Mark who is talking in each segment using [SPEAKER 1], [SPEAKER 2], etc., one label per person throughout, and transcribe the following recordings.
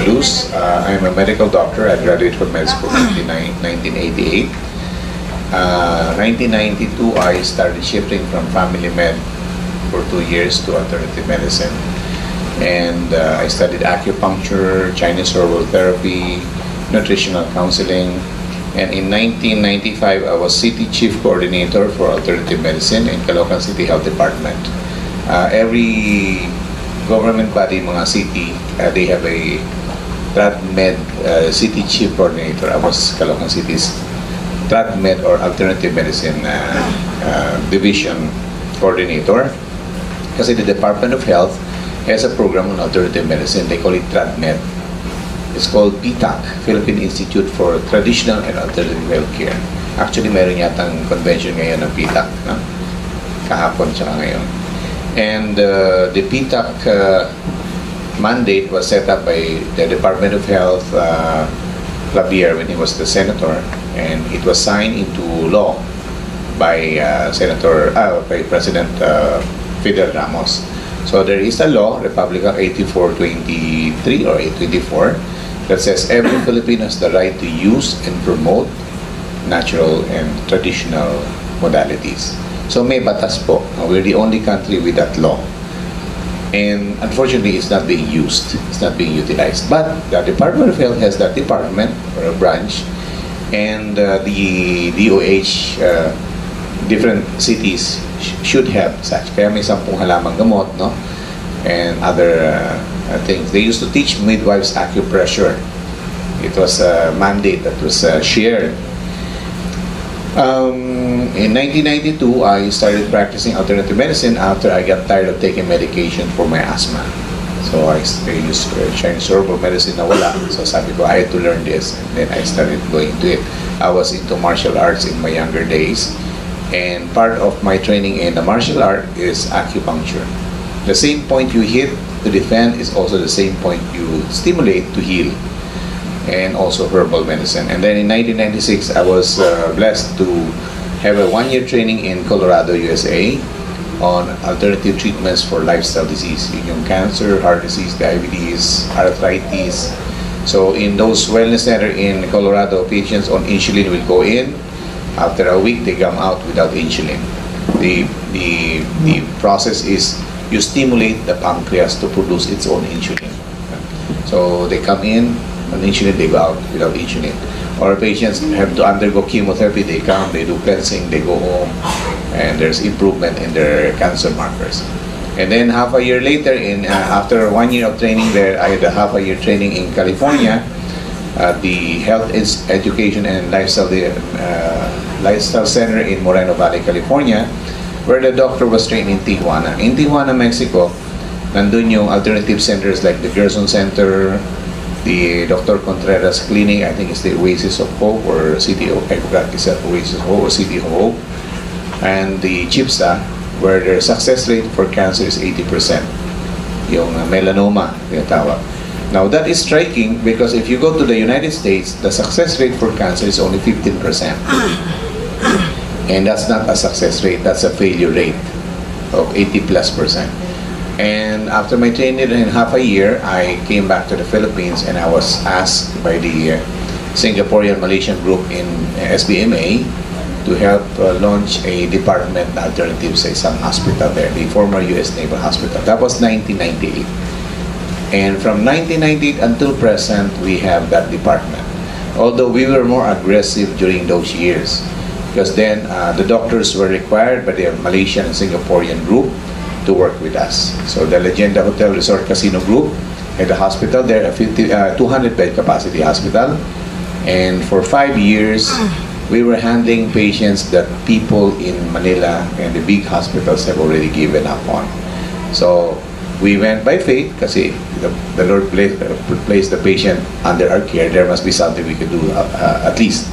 [SPEAKER 1] introduce. I'm a medical doctor. I graduated from med school in 1988. 1992, I started shifting from family med for 2 years to alternative medicine. And I studied acupuncture, Chinese herbal therapy, nutritional counseling. And in 1995, I was City Chief Coordinator for Alternative Medicine in Caloocan City Health Department. Every government body, mga city, they have a TradMed City Chief Coordinator. I was Caloocan City's TradMed or Alternative Medicine Division Coordinator. Kasi the Department of Health has a program on alternative medicine. They call it TradMed. It's called PTAC, Philippine Institute for Traditional and Alternative Healthcare. Actually, meron yatang convention ngayon ng PTAC, no? Kahapon tsaka ngayon. And the PTAC mandate was set up by the Department of Health, Clavier, when he was the senator, and it was signed into law by by President Fidel Ramos. So there is a law, Republic 8423 or 824, that says every Filipino has the right to use and promote natural and traditional modalities. So may batas po. We're the only country with that law. And unfortunately, it's not being used. It's not being utilized. But the Department of Health has that department or a branch, and the DOH, different cities should have such. Kaya may 10 halamang gamot, no? And other things. They used to teach midwives acupressure. It was a mandate that was shared. In 1992, I started practicing alternative medicine after I got tired of taking medication for my asthma. So I used Chinese herbal medicine na wala. So sabi ko, I had to learn this. And then I started going to it. I was into martial arts in my younger days. And part of my training in the martial art is acupuncture. The same point you hit to defend is also the same point you stimulate to heal. And also herbal medicine. And then in 1996, I was blessed to have a 1-year training in Colorado, USA on alternative treatments for lifestyle disease. Yung cancer, heart disease, diabetes, arthritis. So in those wellness center in Colorado, patients on insulin will go in. After a week, they come out without insulin. The process is you stimulate the pancreas to produce its own insulin. So they come in on insulin, they go out without insulin. Or patients have to undergo chemotherapy, they come, they do cleansing, they go home, and there's improvement in their cancer markers. And then half a year later, after 1 year of training there, I had a half a year training in California, the Health Education and Lifestyle Center in Moreno Valley, California, where the doctor was trained in Tijuana. In Tijuana, Mexico, nandun yung alternative centers like the Gerson Center, the Dr. Contreras Clinic, I think it's the Oasis of Hope or City of, I forgot, is that Oasis of Hope or City of Hope, and the CHIPSA, where their success rate for cancer is 80%. Yung melanoma, tinatawag. Now that is striking because if you go to the United States, the success rate for cancer is only 15%. And that's not a success rate, that's a failure rate of 80+%. And after my training in half a year, I came back to the Philippines and I was asked by the Singaporean Malaysian group in SBMA to help launch a department na alternative sa isang hospital there, the former US Naval Hospital. That was 1998. And from 1998 until present, we have that department. Although we were more aggressive during those years, because then the doctors were required by the Malaysian and Singaporean group to work with us. So the Legenda Hotel Resort Casino Group had a hospital there, a 200-bed capacity hospital. And for 5 years, we were handling patients that people in Manila and the big hospitals have already given up on. So we went by faith, kasi the Lord placed the patient under our care. There must be something we could do at least.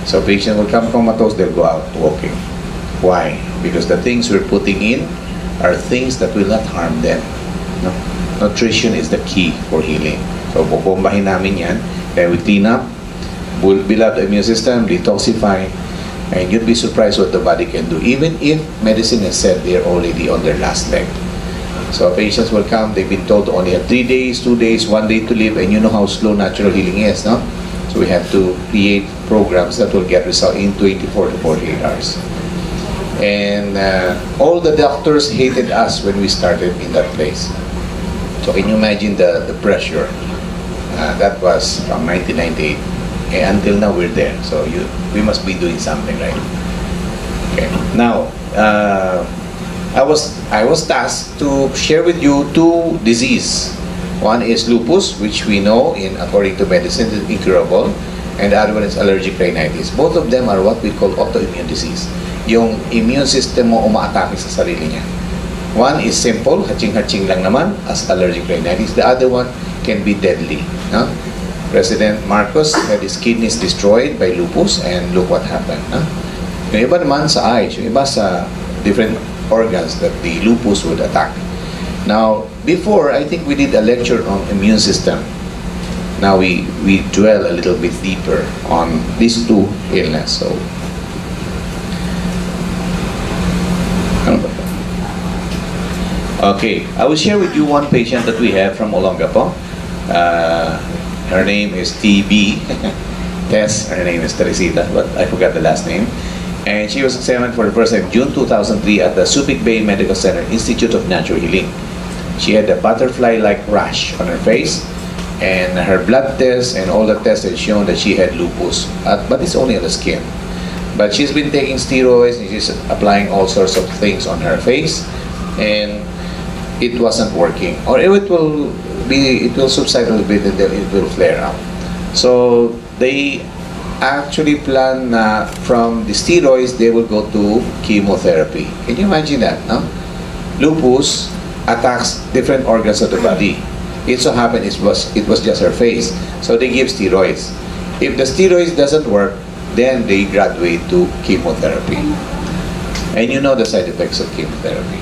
[SPEAKER 1] So patient will come comatose, they'll go out walking. Why? Because the things we're putting in are things that will not harm them. No? Nutrition is the key for healing. So bubombahin namin yan, then we clean up, build up the immune system, detoxify, and you'd be surprised what the body can do, even if medicine has said they're already on their last leg. So patients will come, they've been told to only have 3 days, 2 days, 1 day to live, and you know how slow natural healing is, no? So we have to create programs that will get result in 24 to 48 hours. And all the doctors hated us when we started in that place. So can you imagine the pressure? That was from 1998, and until now we're there. So we must be doing something, right? Okay. Now, I was tasked to share with you 2 diseases. One is lupus, which we know according to medicine is incurable, and the other one is allergic rhinitis. Both of them are what we call autoimmune disease. Yung immune system mo umaatake sa sarili niya. One is simple, hatching-hatching lang naman, as allergic rhinitis. The other one can be deadly. No? President Marcos had his kidneys destroyed by lupus, and look what happened. No? Yung iba naman sa eyes, yung iba sa different organs that the lupus would attack. Now, before, I think we did a lecture on immune system. Now we dwell a little bit deeper on these 2 illnesses. So, okay, I will share with you one patient that we have from Olongapo. Her name is TB. Tess, her name is Teresita, but I forgot the last name. And she was examined for the first time June 2003 at the Subic Bay Medical Center Institute of Natural Healing. She had a butterfly-like rash on her face, and her blood tests and all the tests had shown that she had lupus, but it's only on the skin. But she's been taking steroids, and she's applying all sorts of things on her face, and it wasn't working. Or it will subside a little bit, and then it will flare up. So they actually plan from the steroids, they will go to chemotherapy. Can you imagine that? No? Lupus attacks different organs of the body. It so happened it was just her face. So they give steroids. If the steroids doesn't work, then they graduate to chemotherapy. And you know the side effects of chemotherapy.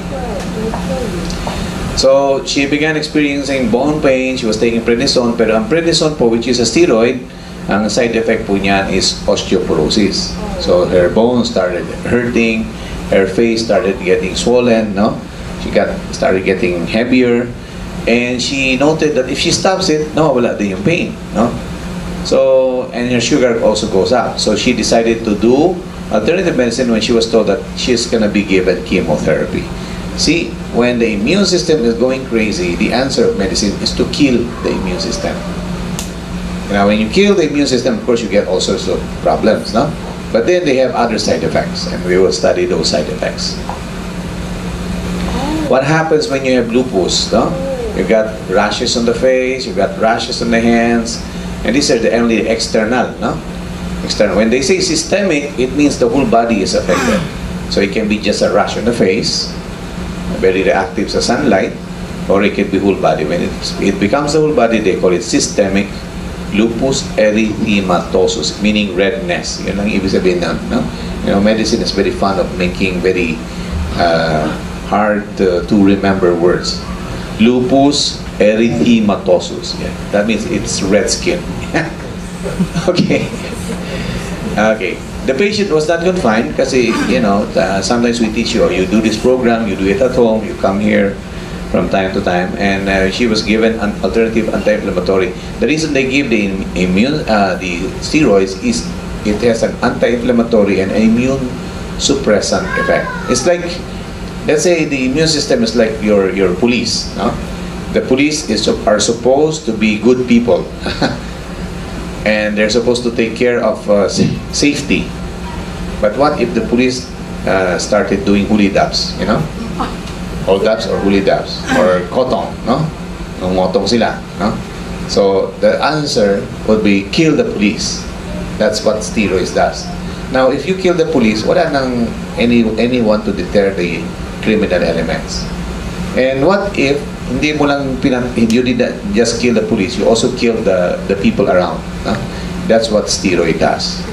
[SPEAKER 1] So she began experiencing bone pain. She was taking prednisone, pero ang prednisone po, which is a steroid, ang side effect po niyan is osteoporosis. So her bones started hurting, her face started getting swollen, no? She started getting heavier, and she noted that if she stops it, nawawala din yung pain, no? So, and her sugar also goes up. So she decided to do alternative medicine when she was told that she's gonna be given chemotherapy. See, when the immune system is going crazy, the answer of medicine is to kill the immune system. Now, when you kill the immune system, of course, you get all sorts of problems, no? But then they have other side effects, and we will study those side effects. What happens when you have lupus, no? You got rashes on the face, you got rashes on the hands, and these are only external, no? External. When they say systemic, it means the whole body is affected. So it can be just a rash on the face, very reactive sa sunlight, or it can be whole body. When it becomes the whole body, they call it systemic lupus erythematosus, meaning redness. Yun ang ibig sabihin na, no? You know, medicine is very fond of making very hard to remember words. Lupus erythematosus. Yeah, that means it's red skin. Okay. Okay. The patient was not confined kasi, you know, sometimes we teach you, you do this program, you do it at home, you come here from time to time, and she was given an alternative anti-inflammatory. The reason they give the steroids is it has an anti-inflammatory and immune suppressant effect. It's like, let's say the immune system is like your police, no? The police are supposed to be good people. And they're supposed to take care of safety. But what if the police started doing huli dabs, you know? Hold dabs or huli dabs or kotong, no? Ngotong sila, no? So the answer would be kill the police. That's what steroids does. Now, if you kill the police, wala nang anyone to deter the criminal elements. And what if hindi mo lang you did just kill the police, you also kill the people around, no? That's what steroid does.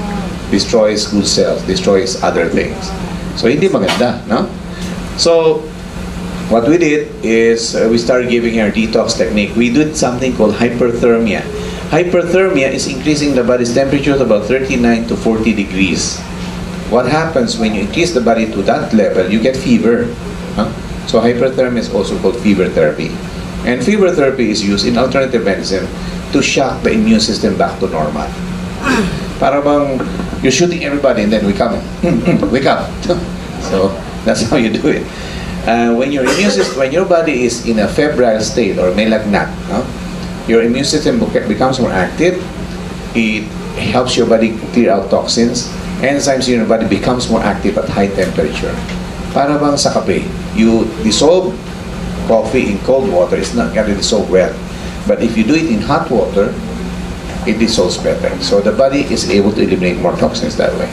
[SPEAKER 1] Destroys good cells, destroys other things. So hindi maganda, no? So what we did is we started giving her detox technique. We did something called hyperthermia. Hyperthermia is increasing the body's temperature to about 39 to 40 degrees. What happens when you increase the body to that level? You get fever. Huh? So hyperthermia is also called fever therapy. And fever therapy is used in alternative medicine to shock the immune system back to normal. Para bang you're shooting everybody and then wake up. Wake up. So that's how you do it. When your immune system, when your body is in a febrile state or may lagnat, no? Your immune system becomes more active. It helps your body clear out toxins. Enzymes in your body becomes more active at high temperature. Para bang sa kape, you dissolve coffee in cold water, it's not going to dissolve well. But if you do it in hot water, it dissolves better. So the body is able to eliminate more toxins that way.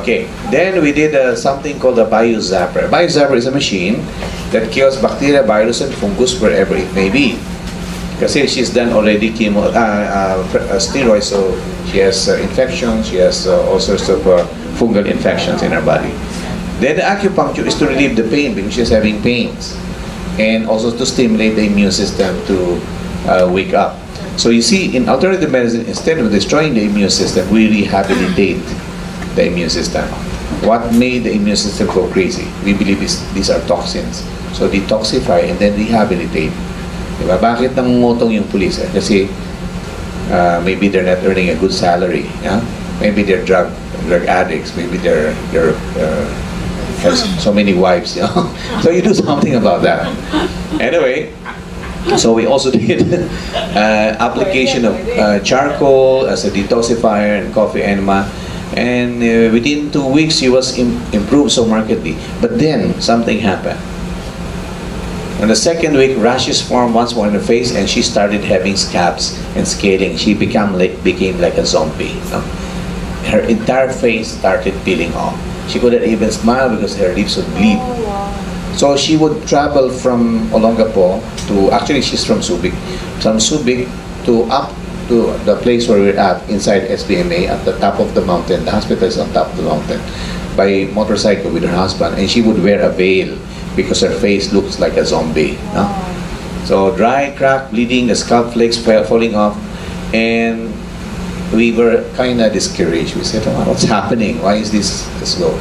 [SPEAKER 1] Okay, then we did something called a biozapper. Biozapper is a machine that kills bacteria, virus, and fungus wherever it may be. Kasi she's done already steroids, so she has infections, she has all sorts of fungal infections in her body. Then the acupuncture is to relieve the pain because she's having pains, and also to stimulate the immune system to wake up. So you see, in alternative medicine, instead of destroying the immune system, we rehabilitate the immune system. What made the immune system go crazy? We believe these are toxins. So detoxify and then rehabilitate. Diba? Bakit nangungutong yung police? Kasi maybe they're not earning a good salary. Yeah? Maybe they're drug addicts. Maybe they're has so many wives. You know? So you do something about that. Anyway, so we also did application of charcoal as a detoxifier and coffee enema. And within 2 weeks, she was improved so markedly. But then something happened. On the second week, rashes formed once more in her face, and she started having scabs and scaling. She became like a zombie. You know? Her entire face started peeling off. She couldn't even smile because her lips would bleed. So she would travel from Olongapo to, actually she's from Subic, to up to the place where we're at, inside SBMA, at the top of the mountain. The hospital is on top of the mountain, by motorcycle with her husband, and she would wear a veil because her face looks like a zombie. No? So dry, cracked, bleeding, the scalp flakes falling off, and we were kind of discouraged. We said, oh, what's happening? Why is this slow?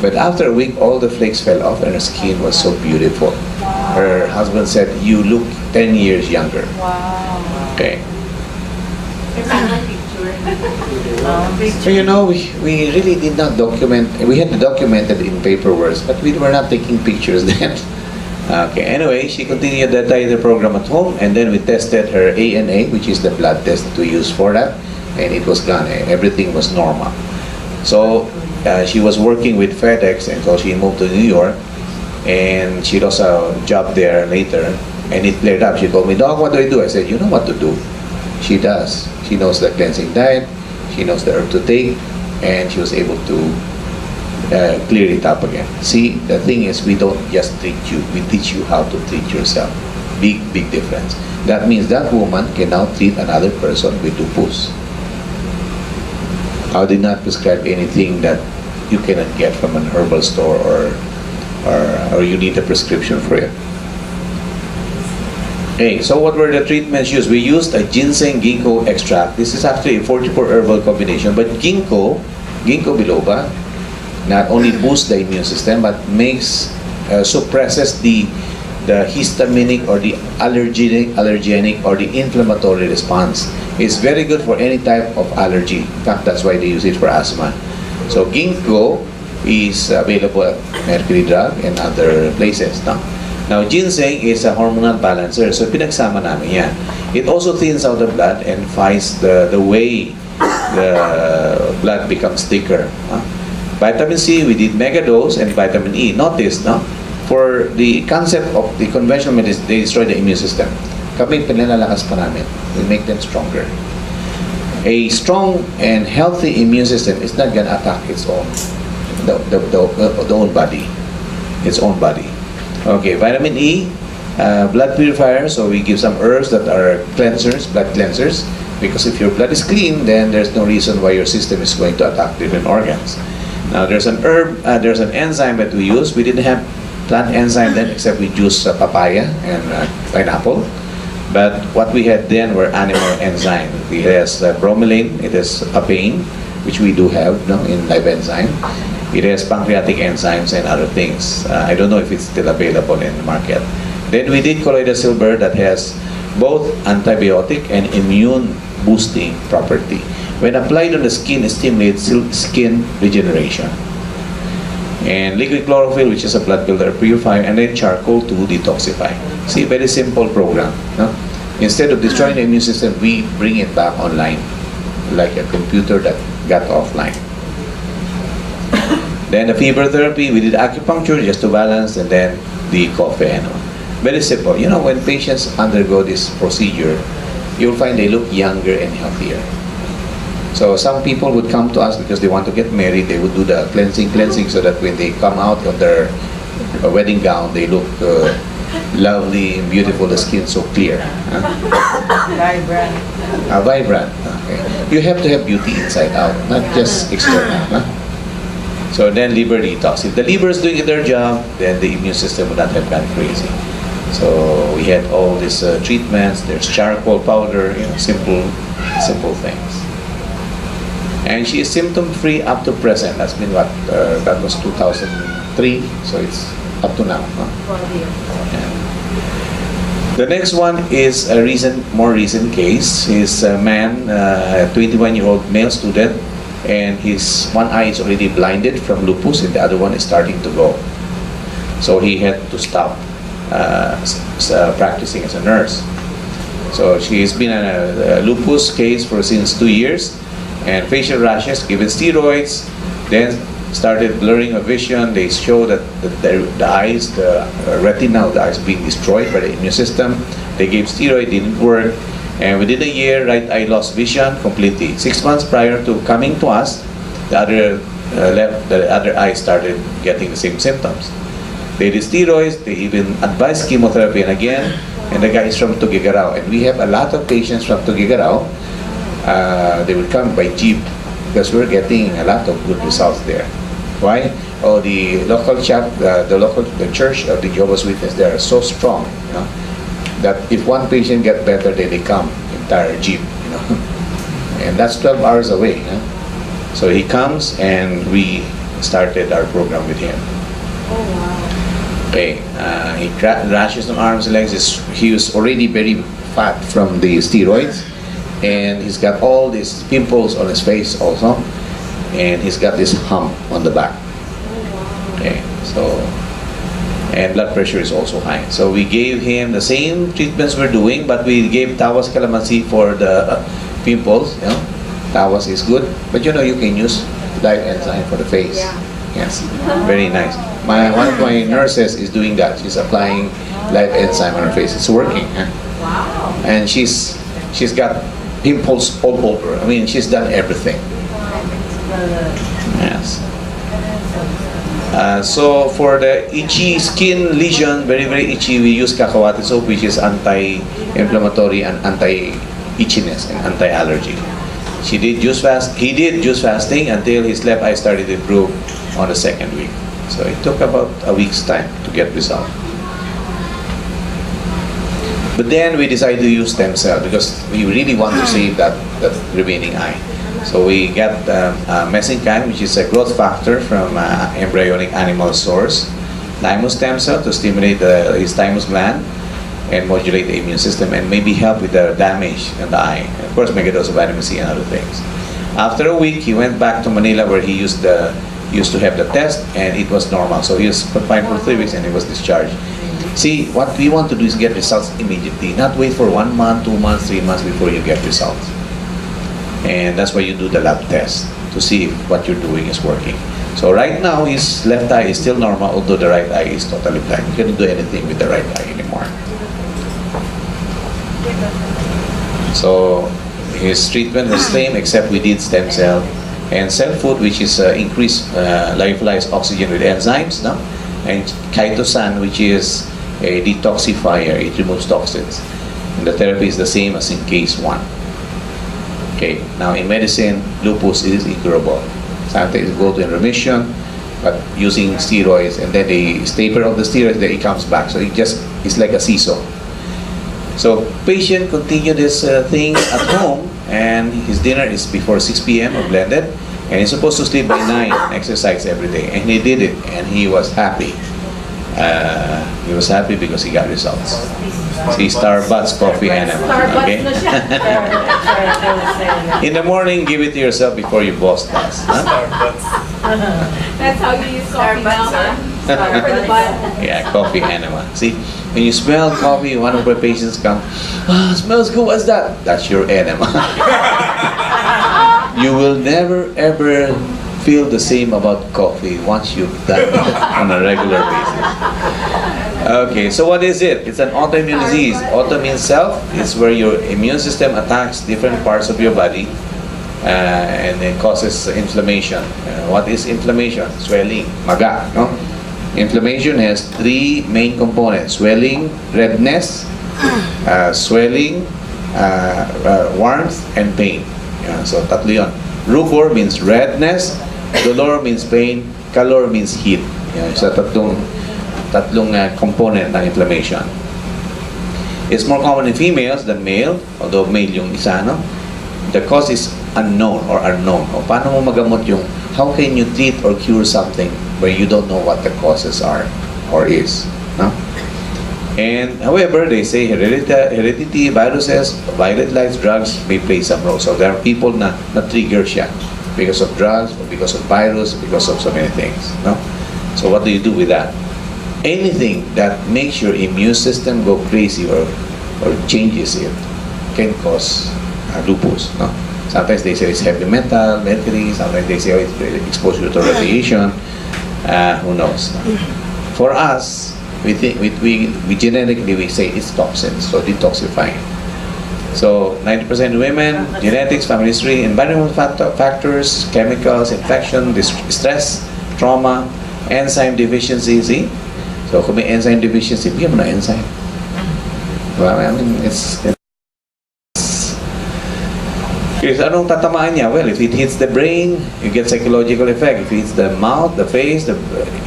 [SPEAKER 1] But after a week, all the flakes fell off and her skin was so beautiful. Wow. Her husband said, you look 10 years younger.
[SPEAKER 2] Wow.
[SPEAKER 1] Okay.
[SPEAKER 2] It's a picture.
[SPEAKER 1] So you know, we really did not document. We had to document it in paperwork, but we were not taking pictures then. Okay, anyway, she continued the titer program at home, and then we tested her ANA, which is the blood test we use for that, and it was gone. Everything was normal. So she was working with FedEx, and so she moved to New York, and she lost a job there later, and it cleared up. She told me, Doc, what do I do? I said, you know what to do. She does. She knows the cleansing diet, she knows the herb to take, and she was able to clear it up again. See, the thing is, we don't just treat you, we teach you how to treat yourself. Big difference. That means that woman can now treat another person with lupus. I did not prescribe anything that you cannot get from an herbal store or you need a prescription for it. Okay, so what were the treatments used? We used a ginseng ginkgo extract. This is actually a 44 herbal combination, but ginkgo biloba, not only boosts the immune system, but suppresses the histaminic or the allergenic or the inflammatory response. It's very good for any type of allergy. In fact, that's why they use it for asthma. So ginkgo is available at Mercury Drug and other places. Now ginseng is a hormonal balancer, so pinagsama namin yan. It also thins out the blood and fights the way the blood becomes thicker. Vitamin C, we did megadose, and vitamin E. Notice, for the concept of the conventional medicine, they destroy the immune system. Kami pinalalakas pa namin. We make them stronger. A strong and healthy immune system is not going to attack its own, the own body, its own body. Okay, vitamin E, blood purifier, so we give some herbs that are cleansers, blood cleansers, because if your blood is clean, then there's no reason why your system is going to attack different organs. Now there's an herb, there's an enzyme that we use. We didn't have plant enzyme then, except we used papaya and pineapple. But what we had then were animal enzyme. It has bromelain, it has papain, which we do have in live enzyme. It has pancreatic enzymes and other things. I don't know if it's still available in the market. Then we did colloidal silver that has both antibiotic and immune boosting property. When applied on the skin, it stimulates skin regeneration. And liquid chlorophyll, which is a blood builder purifier, and then charcoal to detoxify. See, very simple program. No? Instead of destroying the immune system, we bring it back online, like a computer that got offline. Then the fever therapy, we did acupuncture just to balance, and then the coffee. Very simple. You know, when patients undergo this procedure, you'll find they look younger and healthier. So some people would come to us because they want to get married. They would do the cleansing, so that when they come out of their wedding gown, they look lovely and beautiful. The skin so clear,
[SPEAKER 2] Vibrant.
[SPEAKER 1] vibrant. Okay. You have to have beauty inside out, not just external. So then liver detox. If the liver is doing their job, then the immune system would not have gone crazy. So we had all these treatments. There's charcoal powder, you know, simple things. And she is symptom-free up to present. That's been what? That was 2003, so it's up to now. Yeah. The next one is a more recent case. He's a man, a 21-year-old male student, and his one eye is already blinded from lupus, and the other one is starting to go. So he had to stop practicing as a nurse. So she's been in a lupus case since 2 years, and facial rashes, given steroids, then started blurring of vision. They show that the eyes, the retina of the eyes being destroyed by the immune system. They gave steroid, didn't work. And within a year, right eye lost vision completely. 6 months prior to coming to us, the other eye started getting the same symptoms. They did steroids, they even advised chemotherapy, and the guy is from Tuguegarao. And we have a lot of patients from Tuguegarao. They would come by jeep because we're getting a lot of good results there. Why? Oh, the local the church of the Jehovah's Witness, they are so strong, you know, that if one patient get better, they come entire jeep, you know, and that's 12 hours away. You know? So he comes, and we started our program with him.
[SPEAKER 2] Oh wow.
[SPEAKER 1] Okay, he rashes on arms and legs. He was already very fat from the steroids, and he's got all these pimples on his face also, and he's got this hump on the back. Okay, so. And blood pressure is also high. So we gave him the same treatments we're doing, but we gave Tawas Calamansi for the pimples. You know, Tawas is good, but you know, you can use live enzyme for the face.
[SPEAKER 2] Yeah.
[SPEAKER 1] Yes, very nice. One of my nurses is doing that. She's applying live enzyme on her face. It's working.
[SPEAKER 2] Wow.
[SPEAKER 1] And she's got pimples all over. I mean, she's done everything. Yes. So for the itchy skin lesion, very itchy, we use cacahuate soap, which is anti-inflammatory and anti-itchiness and anti-allergy. He did juice fasting until his left eye started to improve on the 2nd week. So it took about a week's time to get result. But then we decided to use stem cell because we really want to save that remaining eye. So we got mesenchyme, which is a growth factor from embryonic animal source, thymus stem cell to stimulate his thymus gland and modulate the immune system, and maybe help with the damage in the eye. And of course, megadose of vitamin C and other things. After a week, he went back to Manila where he used to have the test, and it was normal. So he was confined for 3 weeks and he was discharged. See, what we want to do is get results immediately, not wait for 1 month, 2 months, 3 months before you get results. And that's why you do the lab test to see if what you're doing is working. So right now, his left eye is still normal, although the right eye is totally blind. You can't do anything with the right eye anymore. So his treatment was same, except we did stem cell and cell food, which is increased lyophilized oxygen with enzymes, no? And chitosan, which is a detoxifier. It removes toxins. And the therapy is the same as in case 1. Okay, now in medicine, lupus is incurable. Sometimes it goes in remission, but using steroids, and then they taper off the steroids, then it comes back. So it's like a seesaw. So patient continue this thing at home, and his dinner is before 6 p.m. or blended, And he's supposed to sleep by 9, exercise every day. And he did it, and he was happy. He was happy because he got results. See, Starbucks coffee enema. Okay? In the morning, give it to yourself before you boss class. Huh?
[SPEAKER 2] That's how you use coffee now, huh? For the butt.
[SPEAKER 1] Yeah, coffee enema. See, when you smell coffee, one of my patients come, smells good, what's that? That's your enema. You will never ever feel the same about coffee once you've done it on a regular basis. Okay, so what is it? It's an autoimmune disease. Auto means self. It's where your immune system attacks different parts of your body and it causes inflammation. What is inflammation? Swelling, maga, no? Inflammation has 3 main components: swelling, redness, swelling, warmth, and pain. Yeah, so tatlo yun. Rubor means redness, dolor means pain, calor means heat. Yeah, so tatlong component ng inflammation. It's more common in females than male, although male yung isa, no? The cause is unknown or unknown. O paano mo magamot yung, how can you treat or cure something where you don't know what the causes are or is, no? And however, they say heredity, viruses, violet light, drugs may play some role. So there are people na trigger siya because of drugs, or because of virus, because of so many things, no? So what do you do with that? Anything that makes your immune system go crazy or changes it can cause lupus, no? Sometimes they say it's heavy metal, mercury. Sometimes they say it's exposure to radiation. Who knows? No? For us, we genetically we say it's toxins, so detoxifying. So 90% women, genetics, family history, environmental factors, chemicals, infection, stress, trauma, enzyme deficiency. See? So kung may enzyme deficiency, bigyan mo na enzyme. Well, I mean, it's anong tatamaan niya? Well, if it hits the brain, you get psychological effect. If it hits the mouth, the face,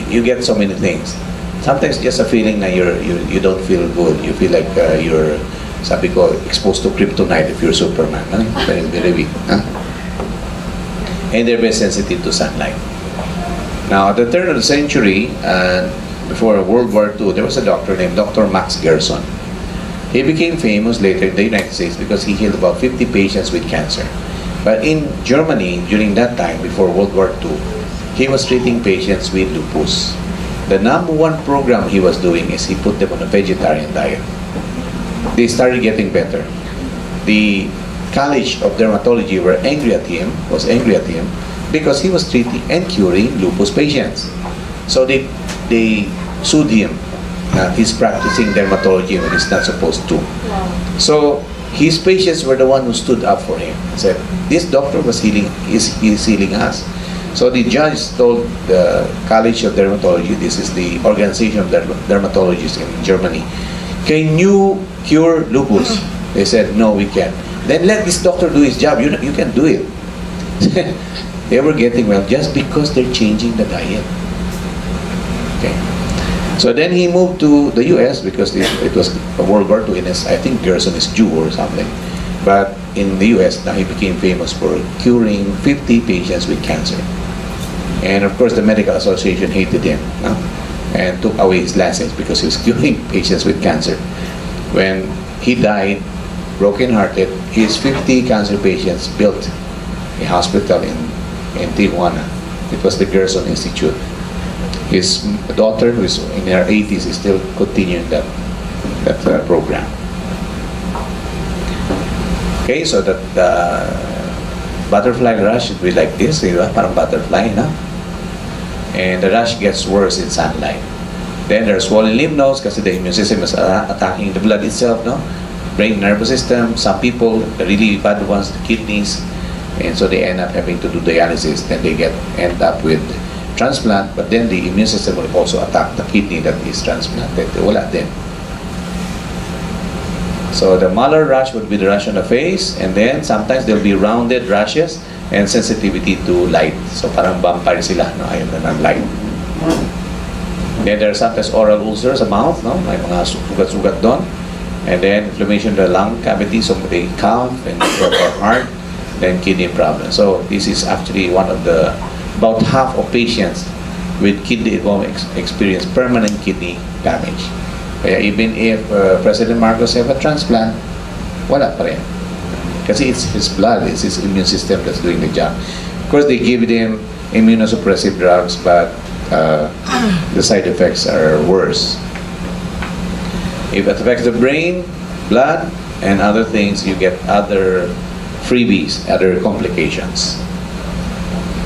[SPEAKER 1] you get so many things. Sometimes just a feeling that you don't feel good. You feel like you're, sabi ko, exposed to kryptonite if you're Superman. Very, very weak. Huh? And they're very sensitive to sunlight. Now, at the turn of the century, before World War II, there was a doctor named Dr. Max Gerson. He became famous later in the United States because he healed about 50 patients with cancer. But in Germany, during that time, before World War II, he was treating patients with lupus. The #1 program he was doing is he put them on a vegetarian diet. They started getting better. The College of Dermatology was angry at him because he was treating and curing lupus patients. So they sued him that he's practicing dermatology when he's not supposed to. So his patients were the one who stood up for him and said, this doctor was healing, he's healing us. So the judge told the College of Dermatology, this is the organization of dermatologists in Germany, can you cure lupus? They said, no, we can't. Then let this doctor do his job. You can do it. They were getting well just because they're changing the diet. Okay. So then he moved to the US because it was a World War II. I think Gerson is Jew or something. But in the US, now he became famous for curing 50 patients with cancer. And of course, the medical association hated him, no? And took away his license because he was curing patients with cancer. When he died, broken-hearted, his 50 cancer patients built a hospital in Tijuana. It was the Gerson Institute. His daughter, who is in her 80s, is still continuing that program. Okay, so that butterfly rash should be like this, parang butterfly, no? And the rash gets worse in sunlight. Then there are swollen lymph nodes because the immune system is attacking the blood itself, no? Brain, nervous system. Some people, the really bad ones, the kidneys, and so they end up having to do dialysis. Then they end up with transplant, but then the immune system will also attack the kidney that is transplanted. Wala din. So the malar rash would be the rash on the face, and then sometimes there'll be rounded rashes and sensitivity to light. So parang vampire sila, no? Ayaw na ng light. Then there are sometimes oral ulcers sa mouth, no? May mga sugat-sugat doon. And then inflammation of the lung cavity, so they cough and their heart. then kidney problems. So this is actually one of the, about half of patients with kidney involvement experience permanent kidney damage. Kaya even if President Marcos have a transplant, wala pa rin. Kasi it's his blood, it's his immune system that's doing the job. Of course, they give them immunosuppressive drugs, but the side effects are worse. If it affects the brain, blood, and other things, you get other freebies, other complications.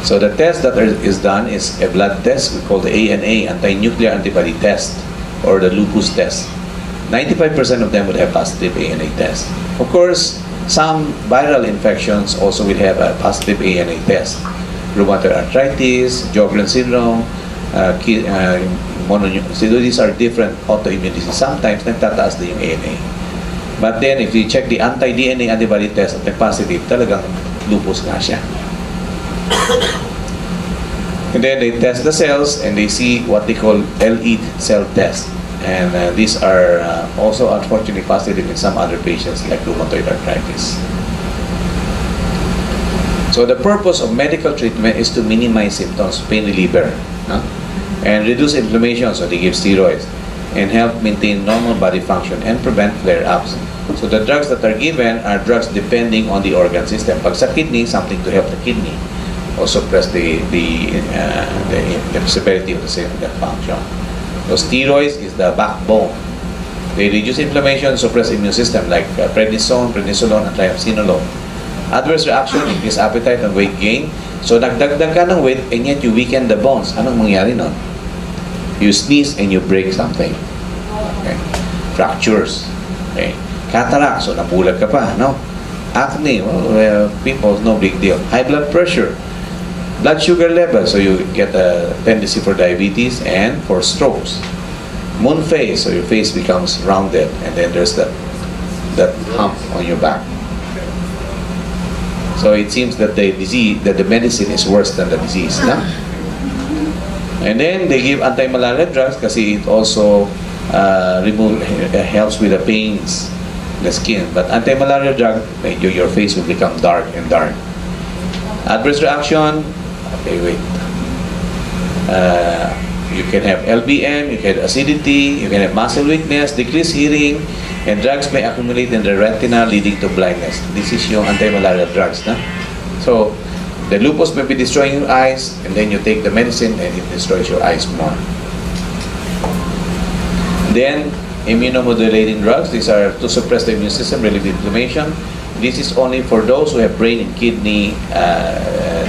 [SPEAKER 1] So the test that is done is a blood test we call the ANA, anti-nuclear antibody test, or the lupus test. 95% of them would have positive ANA test. Of course, some viral infections also will have a positive ANA test. Rheumatoid arthritis, Sjogren's syndrome, so these are different autoimmune diseases. Sometimes nagtataas din yung ANA. But then if you check the anti-DNA antibody test at positive, talagang lupus nga siya. And then they test the cells and they see what they call LE cell test. And these are also unfortunately positive in some other patients like rheumatoid arthritis. So the purpose of medical treatment is to minimize symptoms, pain reliever, and reduce inflammation, so they give steroids, and help maintain normal body function and prevent flare-ups. So the drugs that are given are drugs depending on the organ system. Pag sa kidney, something to help the kidney, or suppress the severity of the function. So steroids is the backbone. They reduce inflammation, suppress immune system like prednisone, prednisolone, and triamcinolone. Adverse reaction, increase appetite and weight gain. So nagdagdag ka ng weight and yet you weaken the bones. Anong mangyari nun? You sneeze and you break something. Okay. Fractures. Okay. Cataract, so nabulag ka pa, no? Acne, well, people, no big deal. High blood pressure. Blood sugar level, so you get a tendency for diabetes and for strokes. Moon face, so your face becomes rounded, and then there's that hump on your back. So it seems that the disease, that the medicine is worse than the disease, no? And then they give anti-malaria drugs kasi it also helps with the pains in the skin. But anti-malaria drug, your face will become dark and dark. Adverse reaction. Okay, wait. You can have LBM, you can have acidity, you can have muscle weakness, decreased hearing, and drugs may accumulate in the retina leading to blindness. This is yung anti-malaria drugs. Na? So, the lupus may be destroying your eyes, and then you take the medicine and it destroys your eyes more. Then, immunomodulating drugs. These are to suppress the immune system, relieve inflammation. This is only for those who have brain and kidney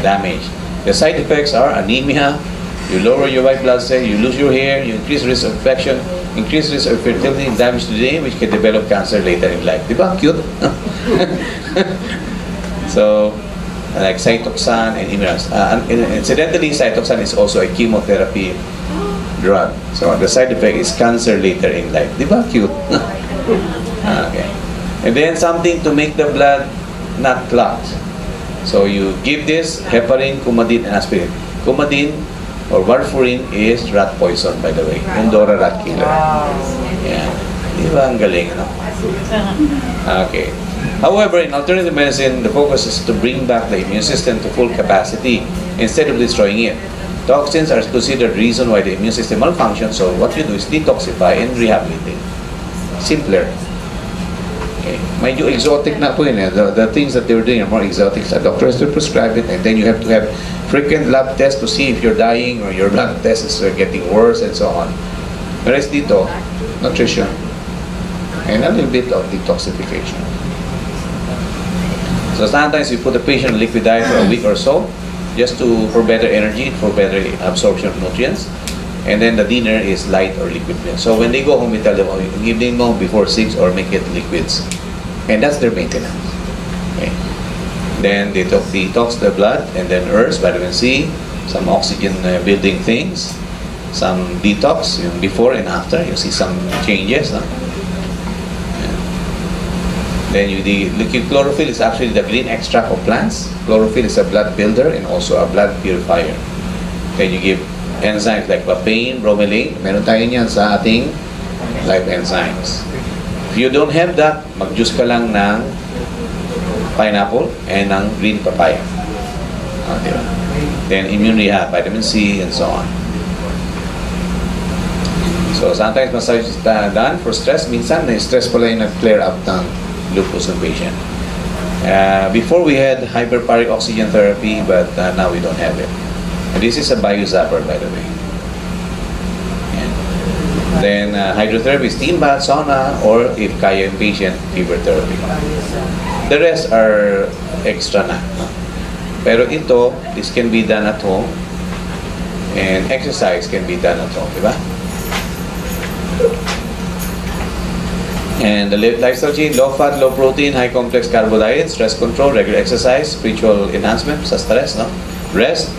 [SPEAKER 1] damage. The side effects are anemia, you lower your white blood cell, you lose your hair, you increase risk of infection, increase risk of fertility and damage to the DNA, which can develop cancer later in life. Diba? Cute? So, like cytoxan and immunans. Incidentally, cytoxan is also a chemotherapy drug. So, the side effect is cancer later in life. Diba? Cute? Okay. And then something to make the blood not clot. So you give this heparin, coumadin, and aspirin. Coumadin or warfarin is rat poison, by the way. Endora rat killer. Yeah. Di ba ang galing, no? Okay. However, in alternative medicine, the focus is to bring back the immune system to full capacity instead of destroying it. Toxins are considered the reason why the immune system malfunctions, so what you do is detoxify and rehabilitate. Simpler. Okay. Medyo exotic na po yun. The things that they were doing are more exotic. So doctors will prescribe it, and then you have to have frequent lab tests to see if you're dying or your blood tests are getting worse and so on. Whereas dito, nutrition and a little bit of detoxification. So sometimes we put the patient on liquid diet for a week or so, just for better energy, for better absorption of nutrients. And then the dinner is light or liquid meal. So when they go home, we tell them, oh, give them more before 6 or make it liquids. And that's their maintenance. Okay. Then they detox the blood, and then herbs, vitamin C, some oxygen building things, some detox before and after. You see some changes. Huh? Then the liquid chlorophyll is actually the green extract of plants. Chlorophyll is a blood builder and also a blood purifier. Then you give enzymes like papain, bromelain. Meron tayo niyan sa ating life enzymes. If you don't have that, mag-juice ka lang ng
[SPEAKER 3] pineapple, and ng green papaya. Diba? Then immune rehab, vitamin C, and so on. So sometimes massage is done for stress. Minsan, stress pala yung nag-clear up ng lupus ng patient. Before we had hyperbaric oxygen therapy, but now we don't have it. And this is a biozapper, by the way. And then hydrotherapy, steam bath, sauna, or if kaya yung patient, fever therapy. The rest are extra na. Pero ito, this can be done at home, and exercise can be done at home, di ba? And the lifestyle change, low fat, low protein, high complex carbohydrates, stress control, regular exercise, spiritual enhancement sa stress, no? Rest,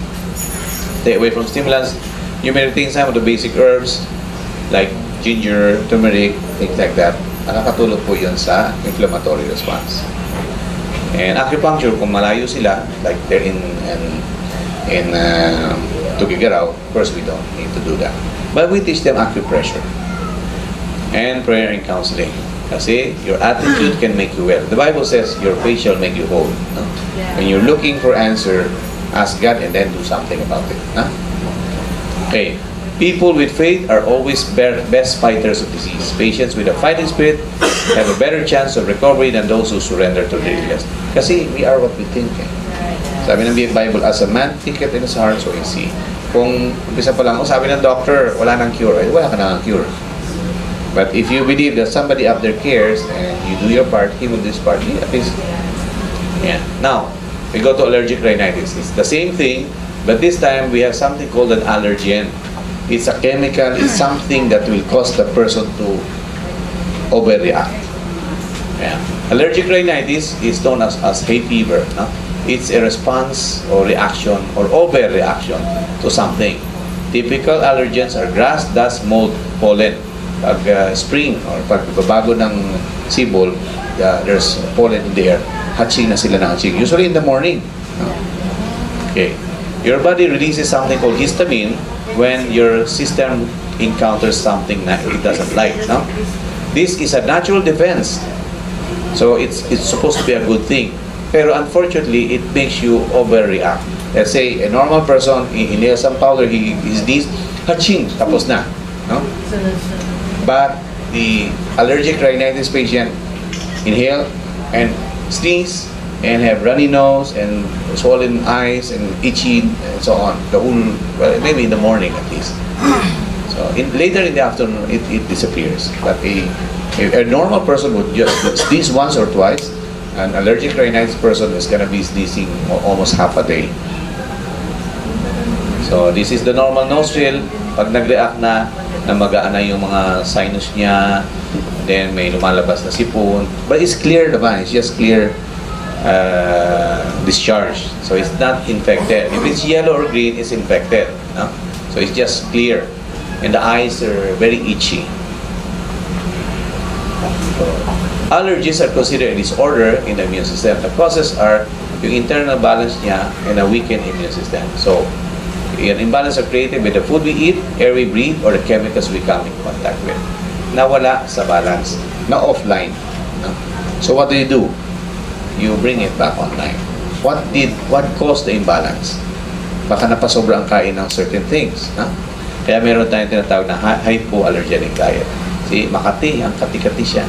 [SPEAKER 3] stay away from stimulants. You may retain some of the basic herbs like ginger, turmeric, things like that. Nakakatulong po yun sa inflammatory response. And acupuncture, kung malayo sila, like they're in Tugigaraw, of course we don't need to do that. But we teach them acupressure and prayer and counseling. Kasi your attitude can make you well. The Bible says your faith shall make you whole. No?
[SPEAKER 2] Yeah.
[SPEAKER 3] When you're looking for answer, ask God and then do something about it. No? Okay. People with faith are always best fighters of disease. Patients with a fighting spirit have a better chance of recovery than those who surrender to their illness. Kasi we are what we think. Eh. Sabi ng Bible, as a man thinketh in his heart, so is he. Kung umpisa pa lang, sabi ng doctor, wala nang cure. Eh, wala ka nang cure. But if you believe that somebody up there cares and you do your part, he will do his part. At least, yeah. Now, we go to allergic rhinitis. It's the same thing, but this time we have something called an allergen. It's a chemical, it's something that will cause the person to overreact. Yeah. Allergic rhinitis is known as hay fever. No? It's a response or reaction or overreaction to something. Typical allergens are grass, dust, mold, pollen. Pag spring or pag babago ng sibol, there's pollen in the air. Hatching na sila ng hatching. Usually in the morning. Okay. Your body releases something called histamine when your system encounters something that it doesn't like. No? This is a natural defense. So it's supposed to be a good thing. Pero unfortunately, it makes you overreact. Let's say a normal person inhales some powder, he is this, hatching, tapos na. No? But the allergic rhinitis patient inhale and sneeze and have runny nose and swollen eyes and itchy and so on. The whole, well, maybe in the morning at least. So later in the afternoon, it disappears. But a normal person would just sneeze once or twice. An allergic rhinitis person is going to be sneezing almost half a day. So this is the normal nostril. Pag nag-react na magaan na yung mga sinus niya, then may lumalabas na sipon. But it's clear naman. It's just clear discharge. So it's not infected. If it's yellow or green, it's infected. No? So it's just clear. And the eyes are very itchy. So, allergies are considered a disorder in the immune system. The causes are yung internal balance niya and a weakened immune system. So, an imbalance are created by the food we eat, air we breathe, or the chemicals we come in contact with. Nawala sa balance, na offline. No? So what do? You bring it back online. What caused the imbalance? Baka napasobra ang kain ng certain things. No? Kaya meron tayong tinatawag na hypoallergenic diet. See, Makati, ang kati-kati siya.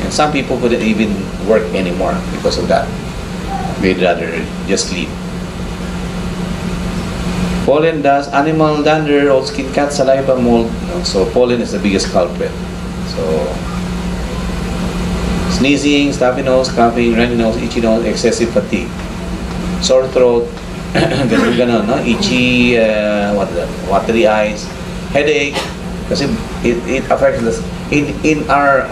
[SPEAKER 3] And some people couldn't even work anymore because of that. They'd rather just sleep. Pollen, dust, animal dander, old skin, cat, saliva, mold. So pollen is the biggest culprit. So sneezing, stuffy nose, coughing, runny nose, itchy nose, excessive fatigue, sore throat, ganun, no? Itchy, watery eyes, headache. Kasi it affects us.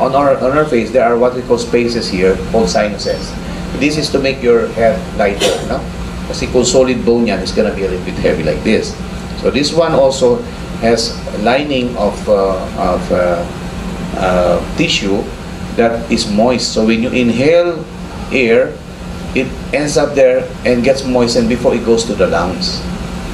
[SPEAKER 3] On our face, there are what we call spaces here called sinuses. This is to make your head lighter, no? Kasi kung solid bone yan, it's gonna be a little bit heavy like this. So this one also has a lining of tissue that is moist. So when you inhale air, it ends up there and gets moistened before it goes to the lungs.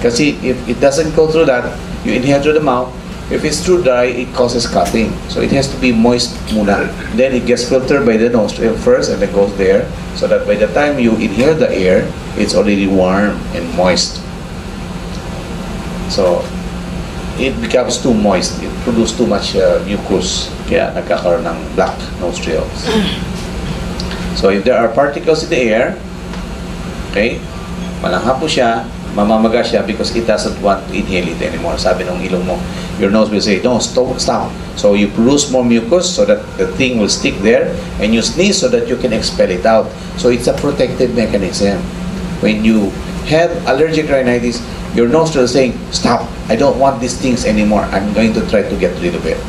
[SPEAKER 3] Kasi if it doesn't go through that, you inhale through the mouth, If it's too dry, it causes coughing. So it has to be moist muna. Then it gets filtered by the nostril first and then goes there. So that by the time you inhale the air, it's already warm and moist. So it becomes too moist. It produces too much mucus. Kaya nagkakaroon ng black nostrils. So if there are particles in the air, okay, malangha po siya, mamamaga siya because it doesn't want to inhale it anymore. Sabi ng ilong mo, your nose will say, no, stop. So you produce more mucus so that the thing will stick there, and you sneeze so that you can expel it out. So it's a protective mechanism. When you have allergic rhinitis, your nostril is saying, stop, I don't want these things anymore. I'm going to try to get rid of it.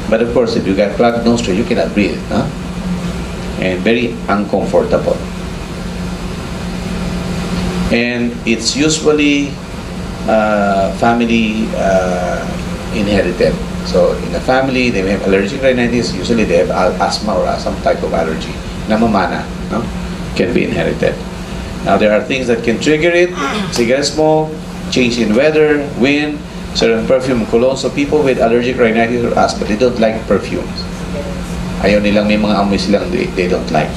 [SPEAKER 3] But of course, if you got clogged nostril, you cannot breathe. Huh? And very uncomfortable. And it's usually family inherited. So in a family, they may have allergic rhinitis. Usually they have asthma or some type of allergy. Namamana, no? Can be inherited. Now there are things that can trigger it. Cigarette smoke, change in weather, wind, certain perfume, cologne. So people with allergic rhinitis or asthma, they don't like perfumes. Ayaw nilang may mga amoy silang they don't like.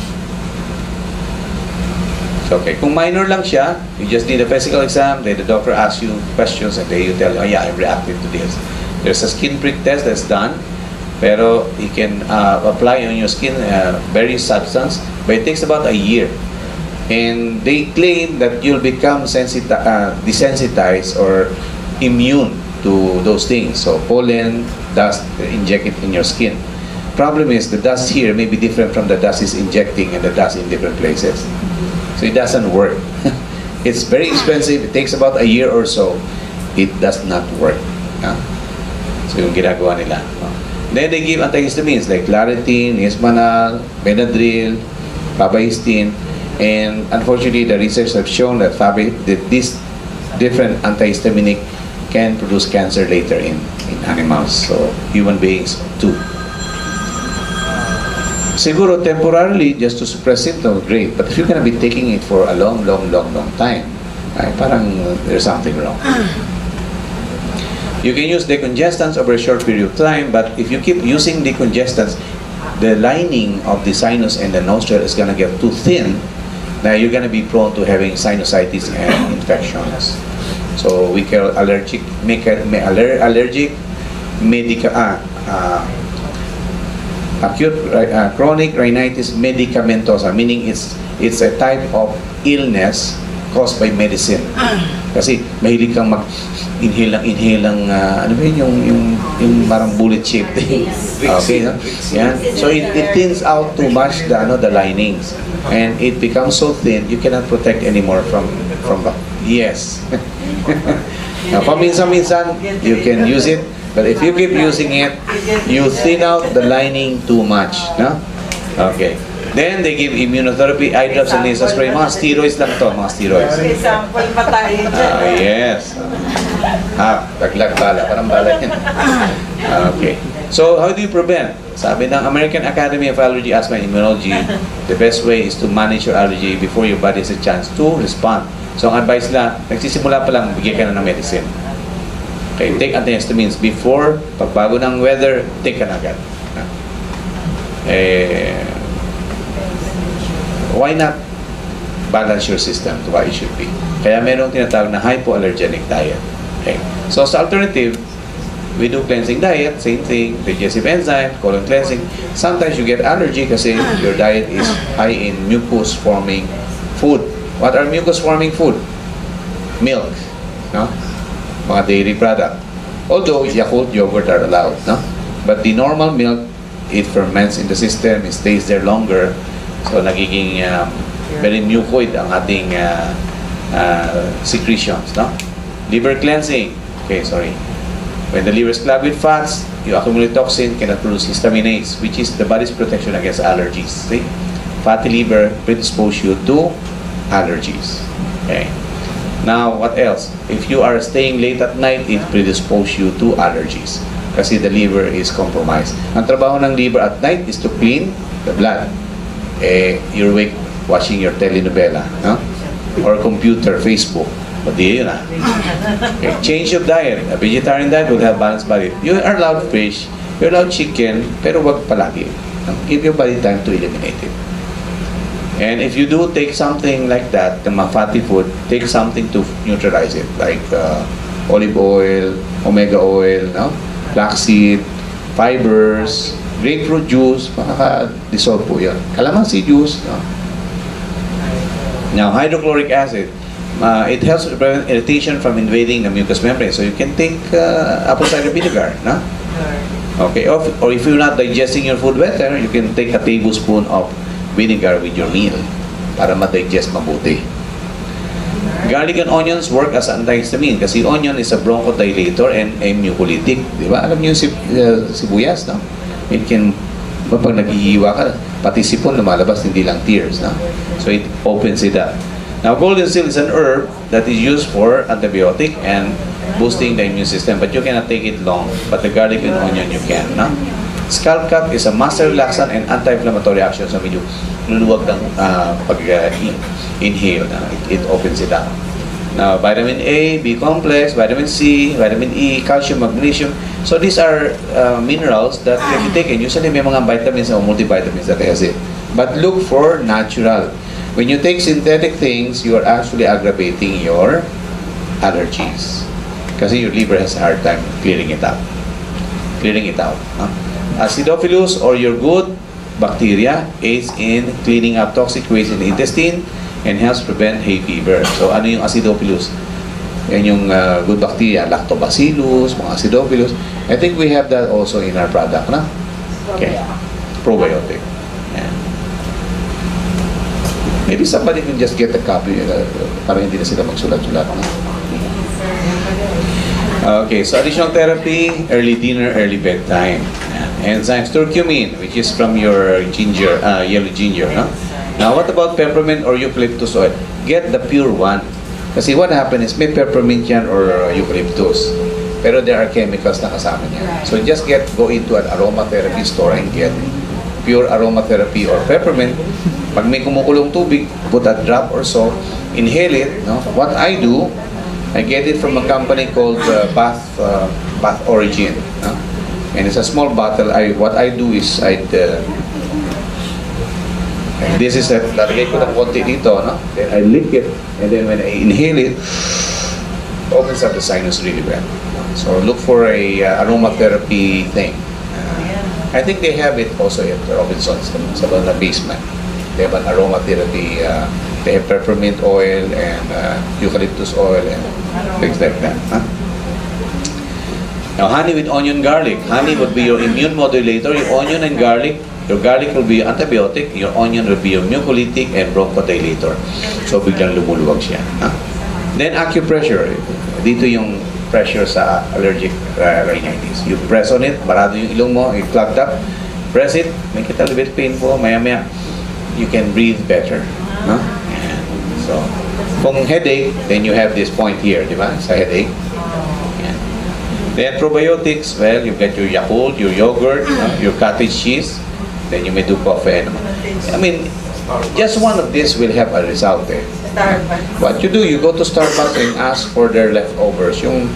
[SPEAKER 3] Okay, kung minor lang siya, you just need a physical exam, then the doctor asks you questions and then you tell, oh yeah, I'm reactive to this. There's a skin prick test that's done, pero you can apply on your skin various substance, but it takes about a year. And they claim that you'll become desensitized or immune to those things. So pollen, dust, inject it in your skin. Problem is, the dust here may be different from the dust is injecting and the dust in different places. So it doesn't work. It's very expensive. It takes about a year or so. It does not work. So yung ginagawa nila. Then they give antihistamines like Claritin, Nismanal, Benadryl, Fabahistin, and unfortunately the research have shown that these different antihistaminic can produce cancer later in animals. So human beings too. Siguro temporarily, just to suppress symptoms, great. But if you're going to be taking it for a long time, parang there's something wrong. You can use decongestants over a short period of time, but if you keep using decongestants, the lining of the sinus and the nostril is going to get too thin. Now you're going to be prone to having sinusitis and infections. So we call allergic acute chronic rhinitis medicamentosa, meaning it's a type of illness caused by medicine. Kasi mahilig kang mag-inhale ng ano ba yung parang bullet shape thing. Okay, no? Yeah. So it thins out too much the linings, and it becomes so thin you cannot protect anymore from yes. Now, paminsan-minsan you can use it. But if you keep using it, you thin out the lining too much. No? Okay. Then they give immunotherapy, eye drops, and nasal spray. Mga steroids lang to, mga steroids.
[SPEAKER 4] Example pa tayo dyan.
[SPEAKER 3] Yes. Daglag bala. Parang bala yan. Okay. So, how do you prevent? Sabi ng American Academy of Allergy, Asthma, and Immunology, the best way is to manage your allergy before your body has a chance to respond. So, ang advice nila, nagsisimula pa lang, bigyan ka na ng medicine. Okay, take antihistamines before, pagbago ng weather, take ka na agad. Why not balance your system to what it should be? Kaya meron tinatawag na hypoallergenic diet. Okay. So sa alternative, we do cleansing diet, same thing, digestive enzyme, colon cleansing. Sometimes you get allergy kasi your diet is high in mucus-forming food. What are mucus-forming food? Milk, no? Mga dairy product. Although Yakult, yogurt are allowed, no? But the normal milk, it ferments in the system, it stays there longer, so nagiging very mucoid ang ating secretions, no? Liver cleansing. Okay, sorry. When the liver is clogged with fats, you accumulate toxin, cannot produce histaminase, which is the body's protection against allergies. See? Fatty liver predispose you to allergies. Okay. Now, what else? If you are staying late at night, it predisposes you to allergies kasi the liver is compromised. Ang trabaho ng liver at night is to clean the blood. You're awake watching your telenovela, no? Or computer, Facebook. Pati yun ah. Okay, change of diet. A vegetarian diet will have balanced body. You are allowed fish, you're allowed chicken, pero wag palagi. Give your body time to eliminate it. And if you do take something like that, the fatty food, take something to neutralize it, like olive oil, omega oil, no? Flaxseed, fibers, grapefruit juice, makaka-dissolve po yan. Calamansi juice, no? Now, hydrochloric acid, it helps to prevent irritation from invading the mucous membrane. So you can take apple cider vinegar, no? Okay, or if you're not digesting your food better, you can take a tablespoon of vinegar with your meal para ma-digest mabuti. Garlic and onions work as antihistamine kasi onion is a bronchodilator and a mucolytic. Di ba? Alam niyo sibuyas, no? It can, pag naghihiwa ka, pati sipon lumalabas, hindi lang tears, no? So it opens it up. Now, golden seal is an herb that is used for antibiotic and boosting the immune system, but you cannot take it long. But the garlic and onion you can, no? Scalp cup is a master relaxant and anti-inflammatory action. So medyo luluwag ng pag-inhale. It opens it up. Now, vitamin A, B complex, vitamin C, vitamin E, calcium, magnesium. So these are minerals that can be taken. Usually may mga vitamins or multivitamins that has it. But look for natural. When you take synthetic things, you are actually aggravating your allergies. Kasi your liver has a hard time clearing it out. Huh? Acidophilus or your good bacteria aids in cleaning up toxic waste in the intestine and helps prevent hay fever. So ano yung acidophilus? Yan yung good bacteria, lactobacillus, mga acidophilus. I think we have that also in our product, na? Okay. Probiotic. Yeah. Maybe somebody can just get a copy para hindi na sila magsulat-sulat. Na? Okay, so additional therapy, early dinner, early bedtime. Enzymes, curcumin, which is from your ginger, yellow ginger. No? Now, what about peppermint or eucalyptus oil? Get the pure one. Kasi what happens is may peppermint yan or eucalyptus. Pero there are chemicals na kasama niya. So just go into an aromatherapy store and get pure aromatherapy or peppermint. Pag may kumukulong tubig, put a drop or so, inhale it. No? What I do, I get it from a company called Bath Origin. No? And it's a small bottle. What I do is this is lalagay ko ng konti dito, no? Then I lick it, and then when I inhale it, opens up the sinus really well. So look for a aromatherapy thing. I think they have it also at Robinson's sa na basement. They have an aromatherapy. They have peppermint oil and eucalyptus oil and things like that. Huh? Now, honey with onion garlic. Honey would be your immune modulator. Your onion and garlic. Your garlic will be your antibiotic. Your onion will be your mucolytic and bronchodilator. So, biglang lumuluwag siya. Huh? Then, acupressure. Dito yung pressure sa allergic rhinitis. You press on it, barado yung ilong mo, it clogged up. Press it, make it a little bit painful. Maya-maya, you can breathe better. Huh? So, kung headache, then you have this point here, di ba? Sa headache. Then probiotics, well, you get your Yakult, your yogurt, your cottage cheese. Then you may do coffee enema. I mean, just one of this will have a result eh. What you do, you go to Starbucks and ask for their leftovers, yung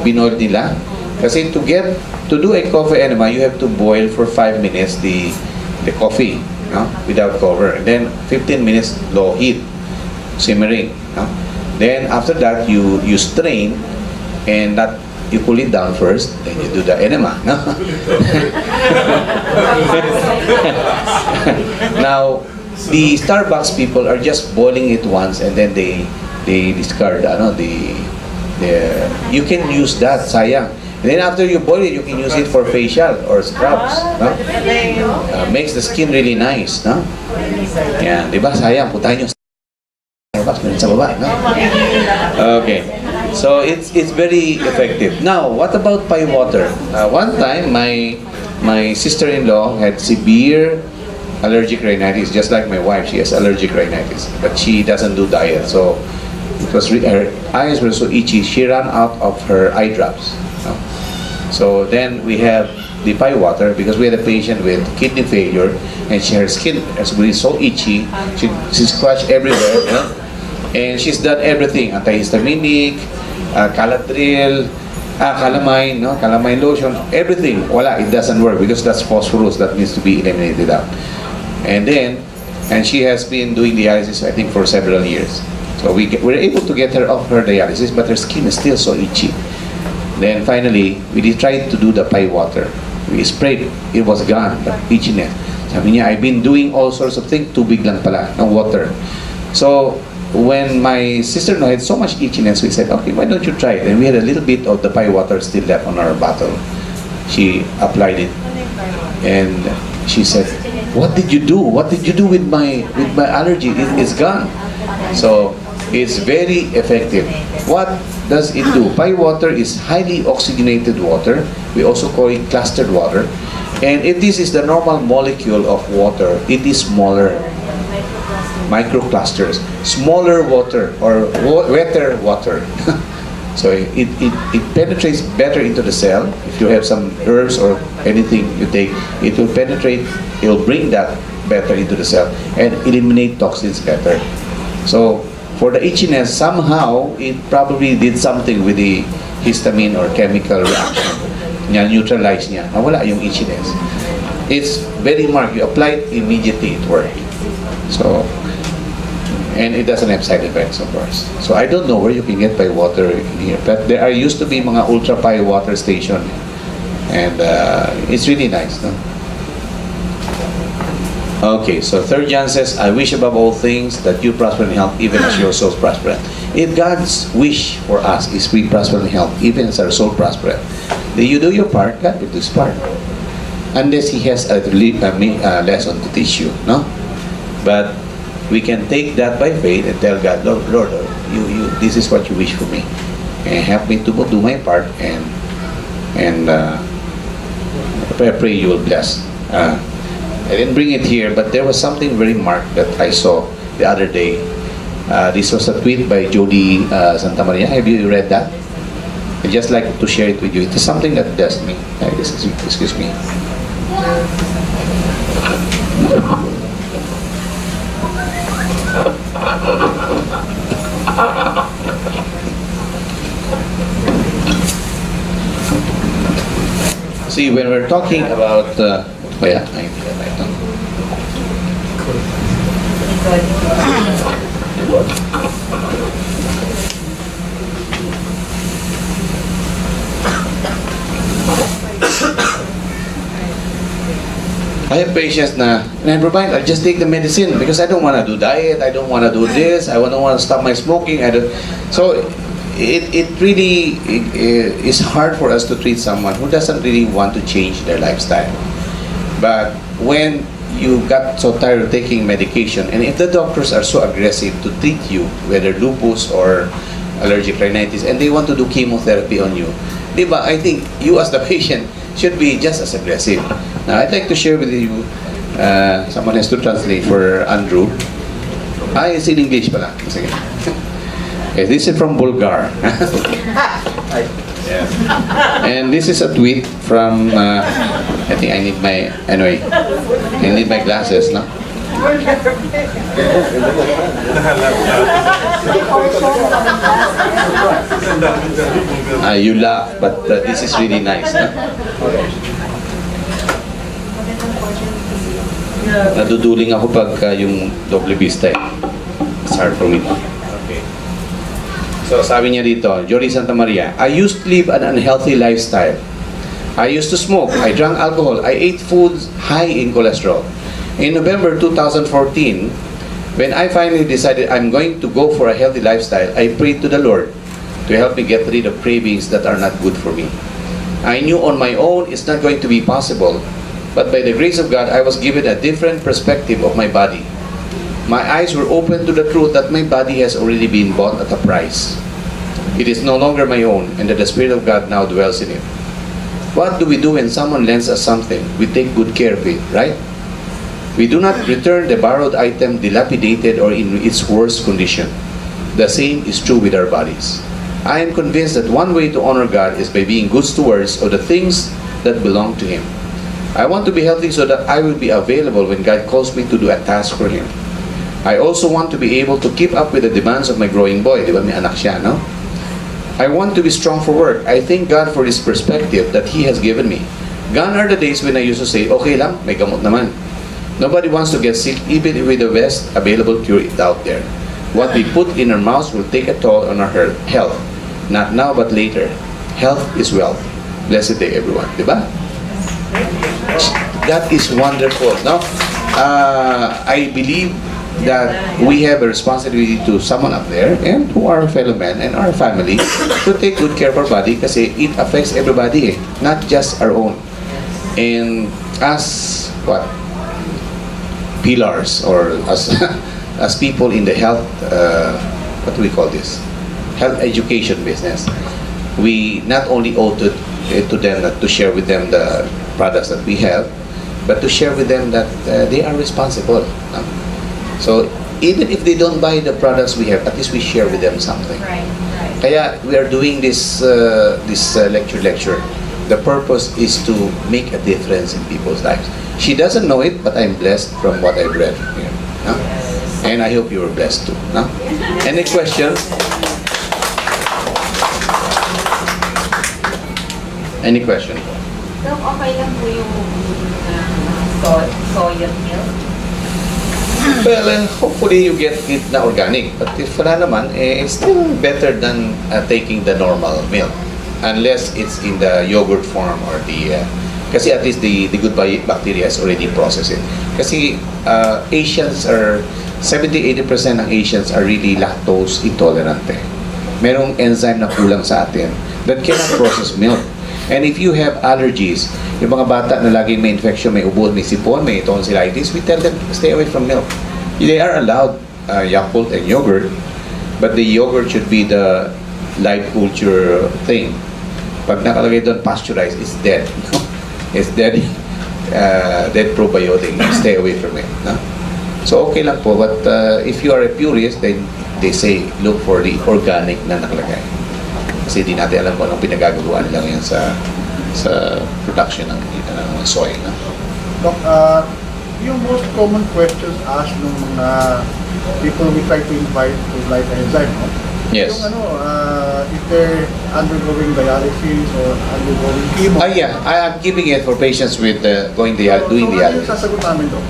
[SPEAKER 3] binoil nila. Kasi to do a coffee enema, you have to boil for 5 minutes the coffee, no? Without cover. And then 15 minutes low heat, simmering. No? Then after that, you strain and that you cool it down first, then you do the enema. No? Now, the Starbucks people are just boiling it once and then they discard you can use that, sayang. And then after you boil it, you can use it for facial or scrubs. No? Makes the skin really nice. No? Yan, di ba? Sayang, putahin nyo sa baba. No? Okay. So it's very effective. Now, what about pie water? One time, my sister-in-law had severe allergic rhinitis, just like my wife. She has allergic rhinitis, but she doesn't do diet. So it was her eyes were so itchy. She ran out of her eye drops. No? So then we have the pie water because we had a patient with kidney failure, and her skin is really so itchy. She's scratched everywhere. You know? And she's done everything, antihistaminic, caladril, calamine, no? Calamine lotion, everything. Wala, it doesn't work because that's phosphorus that needs to be eliminated out. And she has been doing dialysis, I think, for several years. So we're able to get her off her dialysis, but her skin is still so itchy. Then finally, we tried to do the pie water. We sprayed, it was gone, but itchiness. Sabi niya, I've been doing all sorts of things, tubig lang pala, ng water. So, when my sister-in-law had so much itchiness, we said, okay, why don't you try it? And we had a little bit of the pie water still left on our bottle. She applied it, and she said, what did you do? What did you do with my allergy? It's gone. So, it's very effective. What does it do? Pie water is highly oxygenated water. We also call it clustered water. And if this is the normal molecule of water, it is smaller. Microclusters. Smaller water or wetter water. So it penetrates better into the cell. If you have some herbs or anything you take, it will penetrate, it will bring that better into the cell and eliminate toxins better. So for the itchiness, somehow it probably did something with the histamine or chemical reaction. Neutralize niya. Nawala yung itchiness. It's very marked. You apply it immediately, it worked. So, and it doesn't have side effects, of course. So I don't know where you can get pie water in here, but there used to be mga ultra pie water station, and it's really nice, no? Okay, so 3 John says, I wish above all things that you prosper in health, even as your souls prosper. If God's wish for us is we prosper in health, even as our soul prosper, then you do your part, God will do his part. Unless he has a lesson to teach you, no? But we can take that by faith and tell God, Lord, this is what you wish for me, and help me to do my part, and I pray you will bless. I didn't bring it here, but there was something very marked that I saw the other day. This was a tweet by Jody Santa Maria. Have you read that? I'd just like to share it with you. It is something that blessed me. Excuse me. See, when we're talking about oh yeah, I need that right now. I have patients na, never mind, I'll just take the medicine because I don't want to do diet, I don't want to do this, I don't want to stop my smoking. So it really is hard for us to treat someone who doesn't really want to change their lifestyle. But when you got so tired of taking medication, and if the doctors are so aggressive to treat you, whether lupus or allergic rhinitis, and they want to do chemotherapy on you, diba, I think you as the patient should be just as aggressive. Now, I'd like to share with you, someone has to translate for Andrew. It's in English pala. Sige. Okay, this is from Bulgar. Yeah. And this is a tweet from, I think I need my, anyway, I need my glasses, no? You laugh, but this is really nice, no? Naduduling ako pag yung doble vista eh. It's hard for me. Okay. So sabi niya dito, Jory Santa Maria, I used to live an unhealthy lifestyle. I used to smoke, I drank alcohol, I ate foods high in cholesterol. In November 2014, when I finally decided I'm going to go for a healthy lifestyle, I prayed to the Lord to help me get rid of cravings that are not good for me. I knew on my own it's not going to be possible, but by the grace of God, I was given a different perspective of my body. My eyes were opened to the truth that my body has already been bought at a price. It is no longer my own, and that the Spirit of God now dwells in it. What do we do when someone lends us something? We take good care of it, right? We do not return the borrowed item dilapidated or in its worst condition. The same is true with our bodies. I am convinced that one way to honor God is by being good stewards of the things that belong to Him. I want to be healthy so that I will be available when God calls me to do a task for Him. I also want to be able to keep up with the demands of my growing boy. Di ba, may anak siya, no? I want to be strong for work. I thank God for this perspective that He has given me. Gone are the days when I used to say, okay lang, may gamot naman. Nobody wants to get sick even with the best available cure out there. What we put in our mouths will take a toll on our health. Not now, but later. Health is wealth. Blessed day, everyone. Diba? That is wonderful. No? I believe that we have a responsibility to someone up there and to our fellow men and our family to take good care of our body kasi it affects everybody, not just our own. And as what? Pillars or as people in the health, what do we call this? Health education business. We not only owe to them to share with them the products that we have, but to share with them that they are responsible. So even if they don't buy the products we have, at least we share with them something.
[SPEAKER 2] Right.
[SPEAKER 3] Kaya we are doing this lecture. The purpose is to make a difference in people's lives. She doesn't know it, but I'm blessed from what I've read here. No? And I hope you were blessed too. No? Any questions? Any question?
[SPEAKER 2] Dok, okay lang po yung soya milk?
[SPEAKER 3] Well, hopefully you get it na organic. But if wala naman, it's still better than taking the normal milk. Unless it's in the yogurt form or the... kasi at least the good bacteria has already processed it. Kasi Asians are... 70-80% ng Asians are really lactose intolerant. Merong enzyme na kulang sa atin that cannot process milk. And if you have allergies, yung mga bata na laging may infection, may ubo, may sipon, may tonsillitis, we tell them stay away from milk. They are allowed Yakult and yogurt, but the yogurt should be the live culture thing. Pag nakalagay doon pasteurized, it's dead. It's dead, dead probiotic. Stay away from it. No? So okay lang po, but if you are a purist, then they say look for the organic na nakalagay. Kasi di natin alam kung anong pinagagawa nila ngayon sa production ng soy. No?
[SPEAKER 5] Doc, yung most common questions asked ng mga people we try to invite to Life Enzyme, no?
[SPEAKER 3] Yes.
[SPEAKER 5] Yung if they're undergoing dialysis or undergoing chemo.
[SPEAKER 3] Yeah, I am giving it for patients with doing dialysis.
[SPEAKER 5] Ano yung sasagot namin, Doc?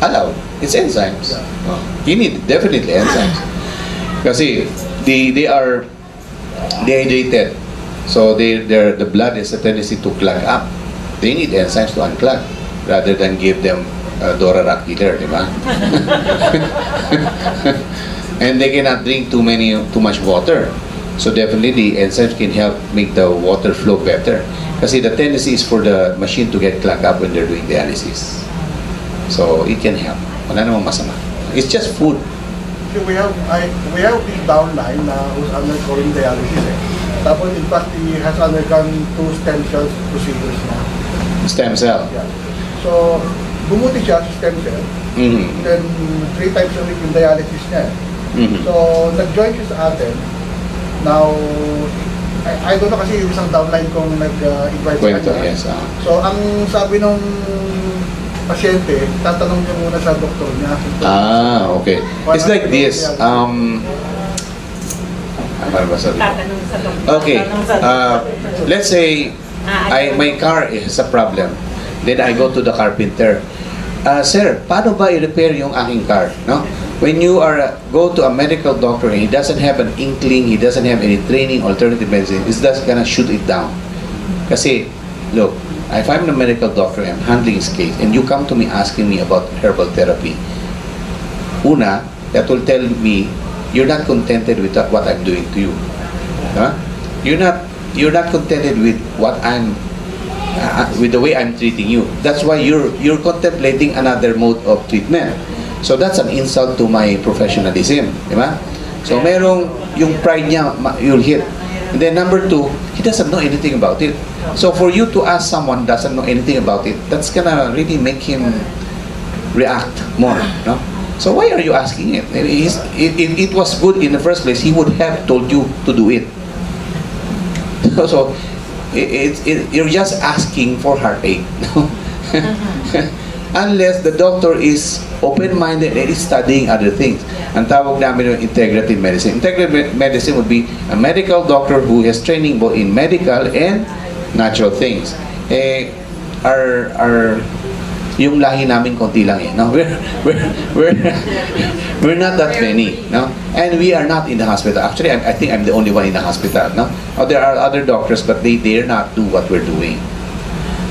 [SPEAKER 3] Allowed. It's enzymes.
[SPEAKER 5] Yeah.
[SPEAKER 3] You need definitely enzymes. Kasi they are dehydrated. So the blood is a tendency to clog up. They need enzymes to unclog rather than give them Dora Rat Killer, di ba? And they cannot drink too much water. So definitely the enzymes can help make the water flow better. Kasi the tendency is for the machine to get clogged up when they're doing dialysis. So it can help. Wala namang masama. It's just food.
[SPEAKER 5] So we have this downline who's undergoing dialysis. Tapos in fact he has undergone 2 stem cell procedures na.
[SPEAKER 3] Stem cell.
[SPEAKER 5] Yeah. So bumuti siya sa stem cell.
[SPEAKER 3] Mm-hmm.
[SPEAKER 5] Then 3 times a week yung dialysis niya.
[SPEAKER 3] Mm-hmm.
[SPEAKER 5] So nag-join siya sa atin. Now I don't know kasi yung isang downline kong nag-invite sa
[SPEAKER 3] Kwento,
[SPEAKER 5] kanya.
[SPEAKER 3] yes.
[SPEAKER 5] So ang sabi nung pasyente, tatanong niya muna sa doktor niya.
[SPEAKER 3] Okay. It's like this. Ano ba sabi?
[SPEAKER 2] Tatanong sa doktor.
[SPEAKER 3] Okay. Let's say my car has a problem. Then I go to the carpenter. Sir, paano ba i-repair yung aking car? No? When you go to a medical doctor and he doesn't have an inkling, he doesn't have any training, alternative medicine, he's just gonna shoot it down. Kasi, look, if I'm a medical doctor, I'm handling his case, and you come to me asking me about herbal therapy, una, that will tell me you're not contented with what I'm doing to you. Huh? You're not contented with what I'm with the way I'm treating you. That's why you're contemplating another mode of treatment. So that's an insult to my professionalism, di ba? So merong yung pride niya you'll hit. And then number 2, he doesn't know anything about it. So for you to ask someone doesn't know anything about it, that's gonna really make him react more, no? So why are you asking it? If it was good in the first place, he would have told you to do it. So you're just asking for heartache. unless the doctor is open-minded and is studying other things. Ang tawag namin yung integrative medicine. Integrative medicine would be a medical doctor who has training both in medical and natural things. Yung lahi namin konti lang eh. No? We're not that many, no? And we are not in the hospital. Actually, I think I'm the only one in the hospital, no? Oh, there are other doctors, but they dare not do what we're doing.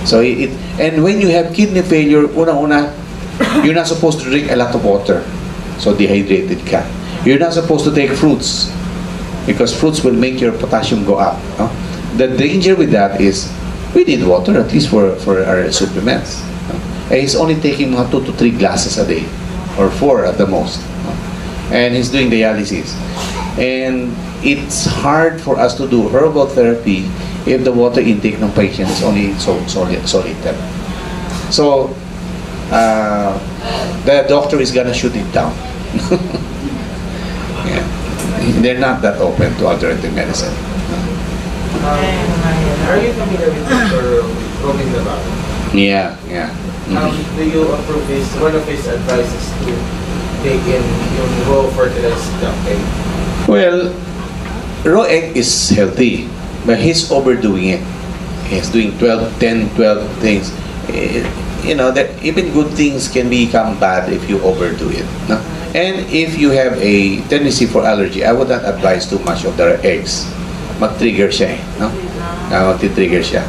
[SPEAKER 3] So and when you have kidney failure, una-una, you're not supposed to drink a lot of water. So dehydrated ka. You're not supposed to take fruits because fruits will make your potassium go up. No? The danger with that is we need water at least for our supplements. No? And he's only taking 2 to 3 glasses a day or 4 at the most. No? And he's doing dialysis. And it's hard for us to do herbal therapy if the water intake ng patient is only so little. So, the doctor is gonna shoot it down. Yeah. They're not that open to alternative medicine.
[SPEAKER 6] Are you familiar with Dr. Robin Navarro?
[SPEAKER 3] Yeah.
[SPEAKER 6] Do you approve one of his advices to take in yung raw fertilized duck egg?
[SPEAKER 3] Well, raw egg is healthy, but he's overdoing it. He's doing 12 things. You know, that even good things can become bad if you overdo it. No? And if you have a tendency for allergy, I would not advise too much of the eggs. Mag-trigger siya eh. No? Mag-trigger siya.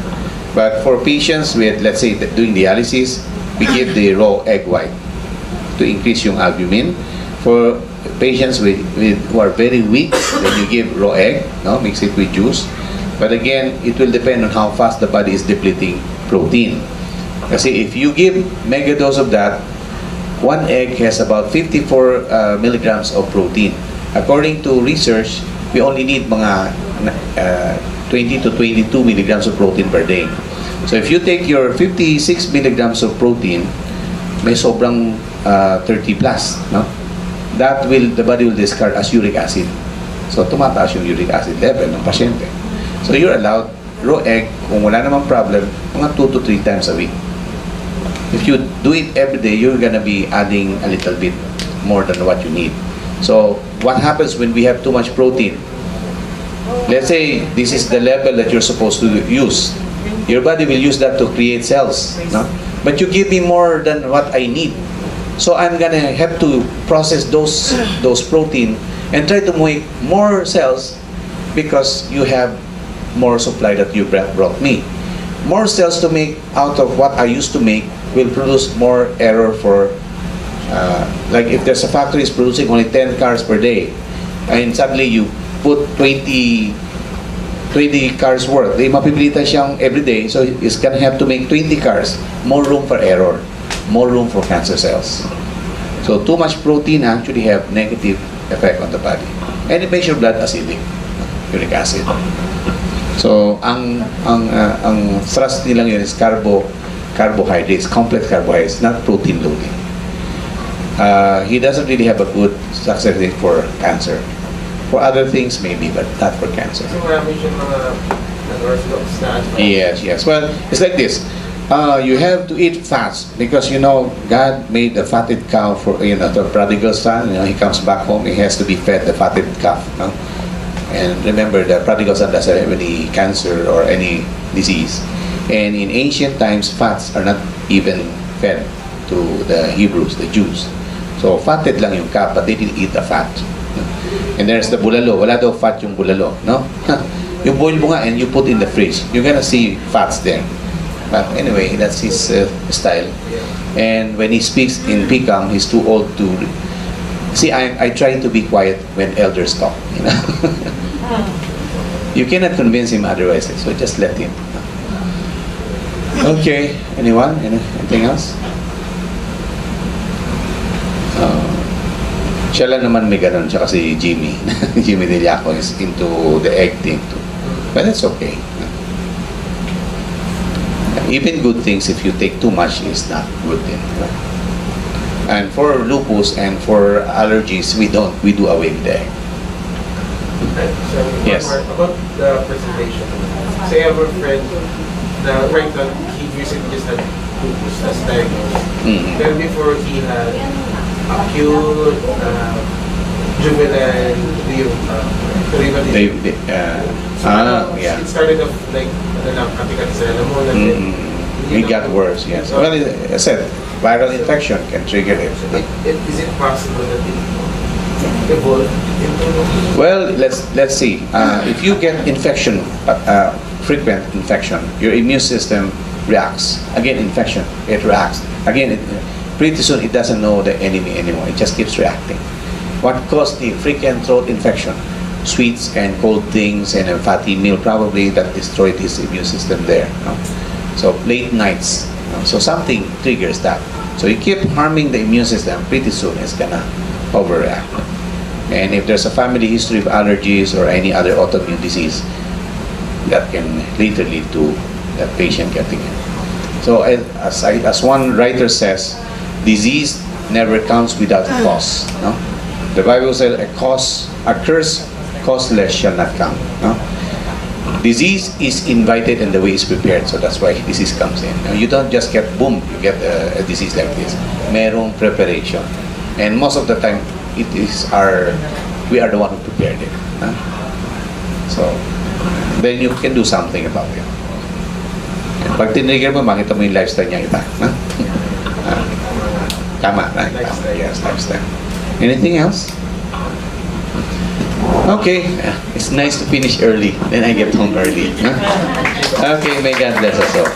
[SPEAKER 3] But for patients with, let's say, doing dialysis, we give the raw egg white to increase yung albumin. For patients who are very weak, then you give raw egg, no? Mix it with juice. But again, it will depend on how fast the body is depleting protein. Kasi if you give mega dose of that, 1 egg has about 54 milligrams of protein. According to research, we only need mga 20 to 22 milligrams of protein per day. So if you take your 56 milligrams of protein, may sobrang 30 plus, no? The body will discard as uric acid. So tumataas yung uric acid level ng pasyente. So you're allowed raw egg, kung wala namang problem, mga 2 to 3 times a week. If you do it every day, you're gonna be adding a little bit more than what you need. So what happens when we have too much protein? Let's say this is the level that you're supposed to use. Your body will use that to create cells, no? But you give me more than what I need. So I'm gonna have to process those protein and try to make more cells because you have more supply that you brought me. More cells to make out of what I used to make will produce more error for, like if there's a factory is producing only 10 cars per day, and suddenly you put 20 cars worth, mapipilitan siyang every day, so it's gonna have to make 20 cars, more room for error, more room for cancer cells. So too much protein actually have negative effect on the body, and it makes your blood acidic, uric acid. So ang thrust nilang yun is carbohydrates, complex carbohydrates, not protein loading. He doesn't really have a good success rate for cancer. For other things maybe, but not for cancer.
[SPEAKER 6] So marami siyang mga non-orthodox na advice.
[SPEAKER 3] Yes. Well, it's like this. You have to eat fast because God made the fatted cow for the prodigal son. He comes back home, he has to be fed the fatted calf. No? And remember, the prodigal son doesn't have any cancer or any disease. And in ancient times, fats are not even fed to the Hebrews, the Jews. So fatted lang yung calf, but they didn't eat the fat. And there's the bulalo. Wala daw fat yung bulalo, no? You boil mo nga and you put in the fridge. You're gonna see fats there. But anyway, that's his style. And when he speaks in Picam, he's too old to... See, I try to be quiet when elders talk, You cannot convince him otherwise, so just let him. Okay, anyone? Anything else? Siya lang naman may ganun, siya kasi Jimmy. Jimmy Deliaco is into the egg thing too. But that's okay. Even good things, if you take too much, is not good thing. And for lupus and for allergies, we do away with the egg.
[SPEAKER 6] So,
[SPEAKER 3] Yes.
[SPEAKER 6] About the presentation. So I have a friend na right now, he recently just had lupus as diagnosed.
[SPEAKER 3] Mhm.
[SPEAKER 6] Pero before he had acute, juvenile, rhinitis.
[SPEAKER 3] Yeah.
[SPEAKER 6] It started off like, kapikat sa lamon, and then
[SPEAKER 3] It got worse, yes. Well, as I said, viral infection can trigger it.
[SPEAKER 6] Is it possible that it evolved into lupus?
[SPEAKER 3] Well, let's see. If you get infection, frequent infection, your immune system reacts. Again, infection, it reacts. Again, pretty soon it doesn't know the enemy anymore. It just keeps reacting. What caused the frequent throat infection? Sweets and cold things and a fatty meal probably that destroyed his immune system there. No? So late nights. No? So something triggers that. So you keep harming the immune system, pretty soon it's gonna overreact. And if there's a family history of allergies or any other autoimmune disease, that can later lead to that patient getting it. So as one writer says, disease never comes without a cause. No? The Bible says a curse causeless shall not come. No? Disease is invited and the way is prepared. So that's why disease comes in. Now, you don't just get boom, you get a disease like this. Merong preparation. And most of the time, we are the one who prepared it. Huh? So, then you can do something about it. And pag tinigger mo, makita mo yung lifestyle niya iba. Huh? Tama, right?
[SPEAKER 6] Lifestyle.
[SPEAKER 3] Yes, lifestyle. Anything else? Okay, it's nice to finish early. Then I get home early. Huh? Okay, may God bless us all.